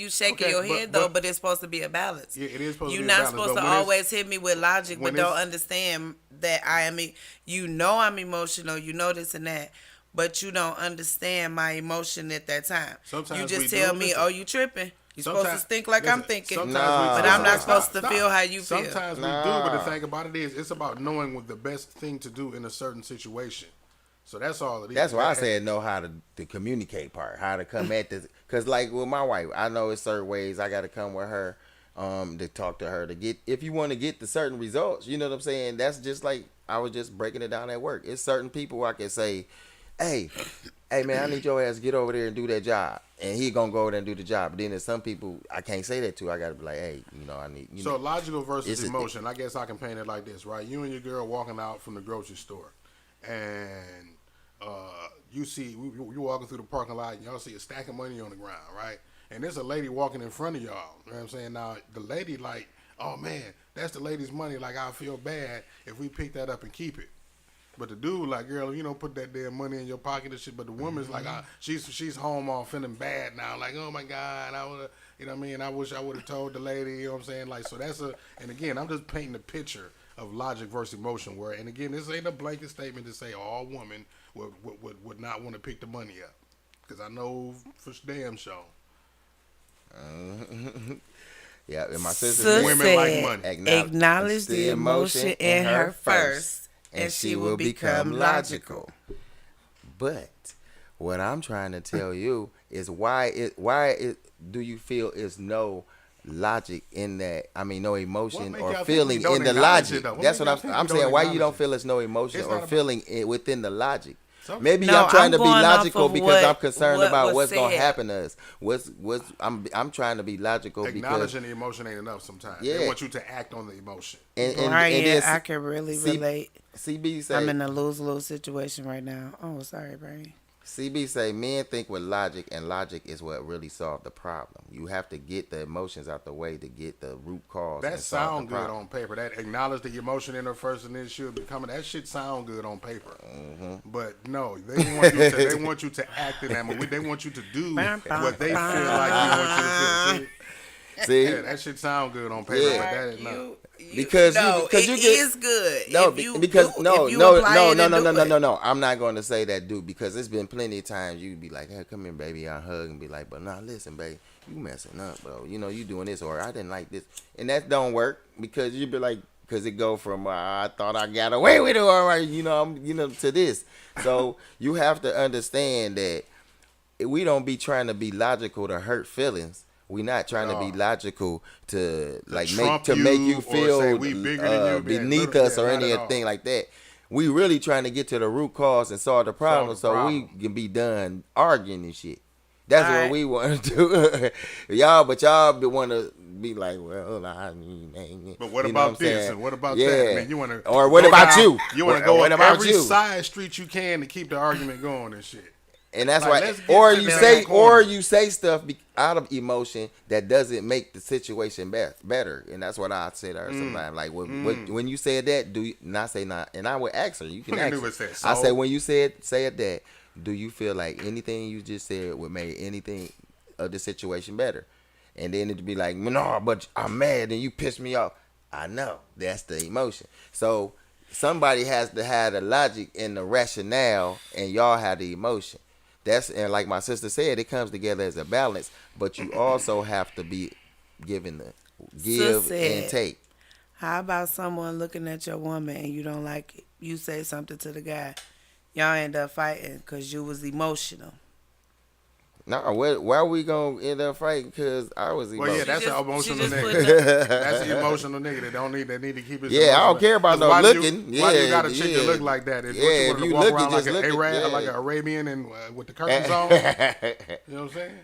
shaking Okay, your head though, but- but it's supposed to be a balance. Yeah, it is supposed to You're be a not balance, supposed but to when it's- always hit me with logic, but when don't it's- understand that I am. You know I'm emotional. You know this and that, but you don't understand my emotion at that time. Sometimes you we just do tell me, listen. "Oh, you tripping." You're supposed to Sometimes- think like I'm listen, thinking, sometimes Nah. we but do. I'm not Stop, supposed to stop. feel how you feel. Sometimes we do, but the thing about it is, it's about knowing what the best thing to do in a certain situation. So that's all it is. That's why I said know how to communicate part, how to come at this. Cause like with my wife, I know it's certain ways I got to come with her, to talk to her to get. If you want to get the certain results, you know what I'm saying. That's just like I was just breaking it down at work. It's certain people I can say, hey man, I need your ass to get over there and do that job, and he gonna go over there and do the job. But then there's some people I can't say that to. I gotta be like, hey, I need. So logical versus It's a- emotion. I guess I can paint it like this, right? You and your girl walking out from the grocery store, and you see you walking through the parking lot and y'all see a stack of money on the ground, right? And there's a lady walking in front of y'all. You know what I'm saying? Now the lady like, oh man, that's the lady's money. Like I feel bad if we pick that up and keep it. But the dude like, girl, you don't put that damn money in your pocket and shit. But the woman's like, she's home all feeling bad now. Like, oh my God, I would, you know what I mean? I wish I would have told the lady. You know what I'm saying? Like, so that's and again, I'm just painting a picture of logic versus emotion. Where, and again, this ain't a blanket statement to say all women would not want to pick the money up, because I know for damn sure. Yeah, and my sister Sis women said, like money. acknowledge the emotion in her first, and she will become logical. But what I'm trying to tell you is do you feel is no logic in that? I mean, no emotion or feeling in the logic. That's what I'm saying. Why you don't feel there's no emotion or feeling within the logic? Maybe I'm trying to be logical because I'm concerned about what's gonna happen to us. I'm trying to be logical because acknowledging the emotion ain't enough sometimes. Yeah. They want you to act on the emotion. I can really relate. CB say I'm in a lose-lose situation right now. Oh, sorry, Brady. CB say men think with logic, and logic is what really solved the problem. You have to get the emotions out the way to get the root cause. That and solve sound the good problem. on paper. That acknowledge the emotion in her first, and then she'll become. That shit sound good on paper. But no, they want you to act in that moment. They want you to do what they feel like you want you to do. See, Yeah, that shit sound good on paper, Yeah. but that is not. Because it you get, is good. No, if you because do, no, if you no, apply no, it no, and no, do no, no, it. no, no. I'm not going to say that, dude, because it's been plenty of times you be like, "Hey, come here, baby," I hug and be like, "But nah, listen, babe, you messing up, bro. You know, you doing this, or I didn't like this," and that don't work because you be like, because it go from I thought I got away with it, or to this. So you have to understand that we don't be trying to be logical to hurt feelings. We're not trying to be logical to make you feel say we bigger than you, beneath little, us or not at anything all. like that. We really trying to get to the root cause and solve the problem so we can be done arguing and shit. That's what we want to do. y'all want to be like, well, I mean, But what you know about I'm this saying? and what about Yeah. that? I mean, you want to, or what about you? You want to go what up about every you? side street you can to keep the argument going and shit. And that's Like, why, let's get or to you that say, corner. or you say stuff out of emotion that doesn't make the situation better. And that's what I said to her sometimes. Like when you said that, do you not say not? And I would ask her. You can I ask knew her. it said I so. said when you said that, do you feel like anything you just said would make anything of the situation better? And then it'd be like, no, but I'm mad and you pissed me off. I know that's the emotion. So somebody has to have the logic and the rationale, and y'all have the emotion. And like my sister said, it comes together as a balance, but you also have to be given the give and take. How about someone looking at your woman and you don't like it? You say something to the guy, y'all end up fighting because you was emotional. No, why are we gonna end up fighting? Because I was emotional. Well, yeah, that's an emotional just nigga. That's an emotional nigga that need to keep his. Yeah, I don't care about no looking. Why do you got a Yeah, chick that look like that? Is yeah, what if you you want to walk looking, around like just an looking, Arab, yeah. like an Arabian, and with the curtains on? You know what I'm saying?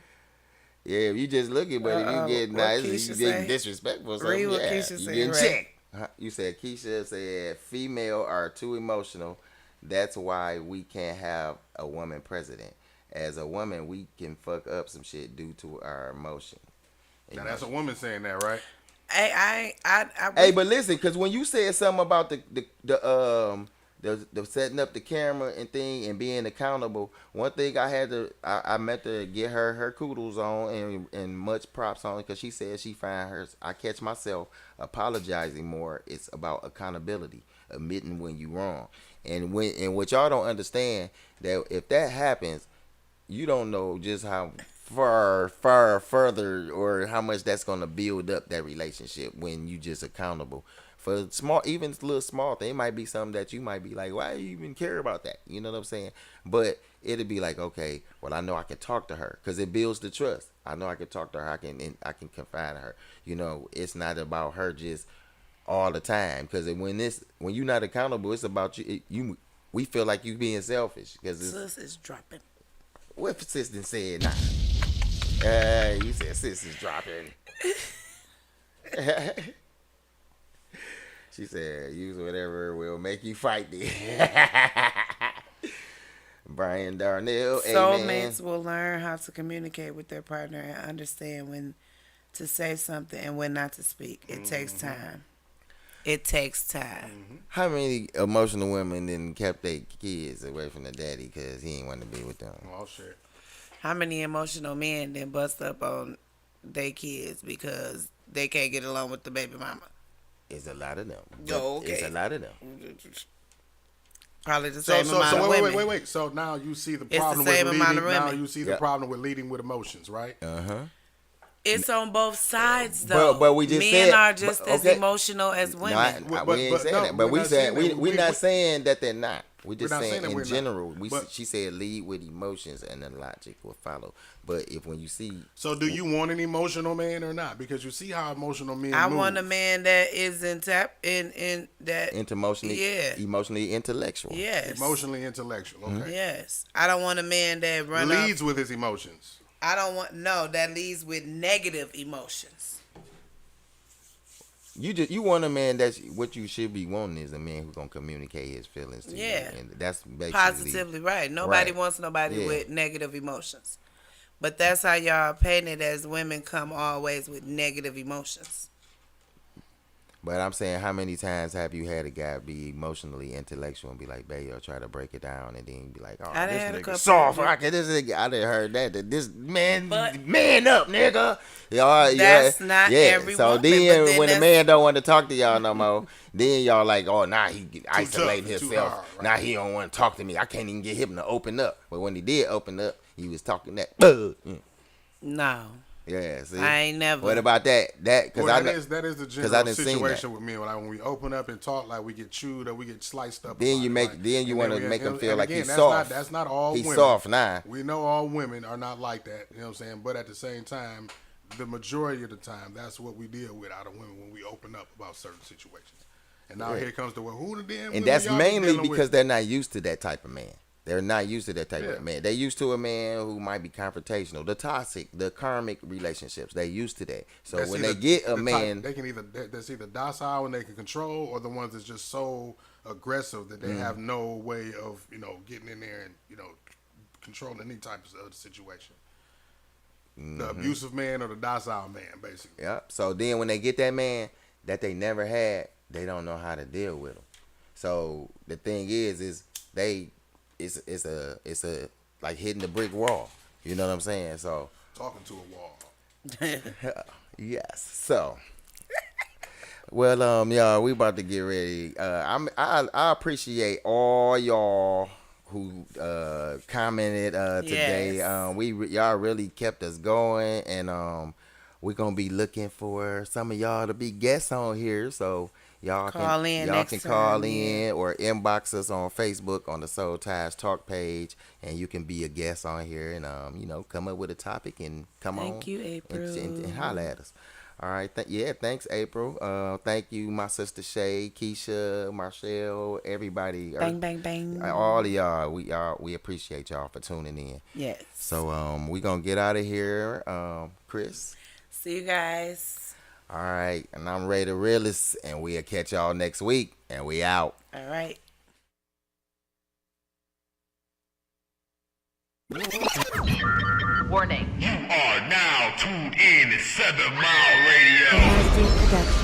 Yeah, if you just looking, but if you get nice, you getting disrespectful or something, Read what yeah, Keisha you said, getting right? checked. You said Keisha said female are too emotional. That's why we can't have a woman president. As a woman, we can fuck up some shit due to our emotion. Now that's a woman saying that, right? Hey, but listen, because when you said something about the setting up the camera and thing and being accountable, one thing I meant to get her kudos on and much props on, because she said she find hers. I catch myself apologizing more. It's about accountability, admitting when you wrong, and what y'all don't understand, that if that happens, you don't know just how far further or how much that's gonna build up that relationship when you just accountable for even little small thing. It might be something that you might be like, why do you even care about that? You know what I'm saying? But it'd be like, okay, well, I know I can talk to her, because it builds the trust. I know I can talk to her. I can confide in her. You know, it's not about her just all the time, because when you're not accountable, it's about you. We feel like you being selfish because Sis is dropping. what sis done said nah. You said sis is dropping. She said use whatever will make you fight this. Brian Darnell. Amen. Soulmates will learn how to communicate with their partner and understand when to say something and when not to speak. It takes time. It takes time. How many emotional women then kept their kids away from the daddy because he ain't want to be with them? Oh shit. How many emotional men then bust up on their kids because they can't get along with the baby mama? It's a lot of them. Oh, okay. It's a lot of them. Probably the same amount So of women. wait. So now you see the the problem same with amount leading. of Now women. you see the Yeah. problem with leading with emotions, right? It's on both sides, though. But we just men said- are just but- as okay. emotional as No, women. we ain't saying no, that. But we're we not said saying that. we're not saying that they're not. We just We're not saying saying that in we're not. general. But- She said lead with emotions and then logic will follow. But if when you see So do you want an emotional man or not? Because you see how emotional men I move. want a man that is in that. emotionally intellectual. Yes. Emotionally intellectual. Okay. Yes. I don't want a man that run up. Leads with his emotions. I don't want that leads with negative emotions. You want a man that's what you should be wanting is a man who's gonna communicate his feelings to Yeah. you. And that's basically Positively, right. Nobody Right. wants nobody Yeah. with negative emotions. But that's how y'all paint it as women come always with negative emotions. But I'm saying, how many times have you had a guy be emotionally intellectual and be like, "Babe, I'll try to break it down," and then be like, "Oh, I done this had a nigga couple soft. of- I done heard that this man, But- man up, nigga." Yeah, That's not every So woman, but then, then when the that's- man don't want to talk to y'all no more, then y'all like, "Oh, now he isolating tough, too himself. hard, right. Now he don't want to talk to me. I can't even get him to open up." But when he did open up, he was talking that. No. Yeah, see. I ain't never. What about that? Because Well, I that know. is the I general done seen situation with men. When we open up and talk, like we get chewed or we get sliced up. Then about you it, make- right? then you And wanna we- make him and feel like again, he's that's soft. That's not all He's women. soft now. We know all women are not like that. You know what I'm saying? But at the same time, the majority of the time, that's what we deal with out of women when we open up about certain situations. And now Yeah. here comes the who the damn. And women that's y'all be mainly dealing because with? they're not used to that type of man. They're not used to that type Yeah. of man. They're used to a man who might be confrontational, the toxic, the karmic relationships. They're used to that. So That's when either they get a the type- man, they can that's either docile and they can control, or the ones that's just so aggressive that they have no way of getting in there and controlling any type of situation. The abusive man or the docile man, basically. yeah. So then when they get that man that they never had, they don't know how to deal with him. So the thing is it's a like hitting the brick wall. You know what I'm saying? So Talking to a wall. yes. So, well, y'all, we about to get ready. I appreciate all y'all who commented today. Yes. Y'all really kept us going, and we're gonna be looking for some of y'all to be guests on here. So y'all Call in next can time, call yeah. in or inbox us on Facebook on the Soul Ties Talk page, and you can be a guest on here and come up with a topic and come on. Thank you, April. And holla at us. All right, thanks, April. Thank you, my sister Shay, Keisha, Marshall, everybody. Bang, bang, bang. All of y'all. We appreciate y'all for tuning in. Yes. So we gonna get out of here, Chris. See you guys. All right, and I'm Ray the Realist, and we'll catch y'all next week, and we out. All right. Warning. You are now tuned in to 7 Mile Radio. Production.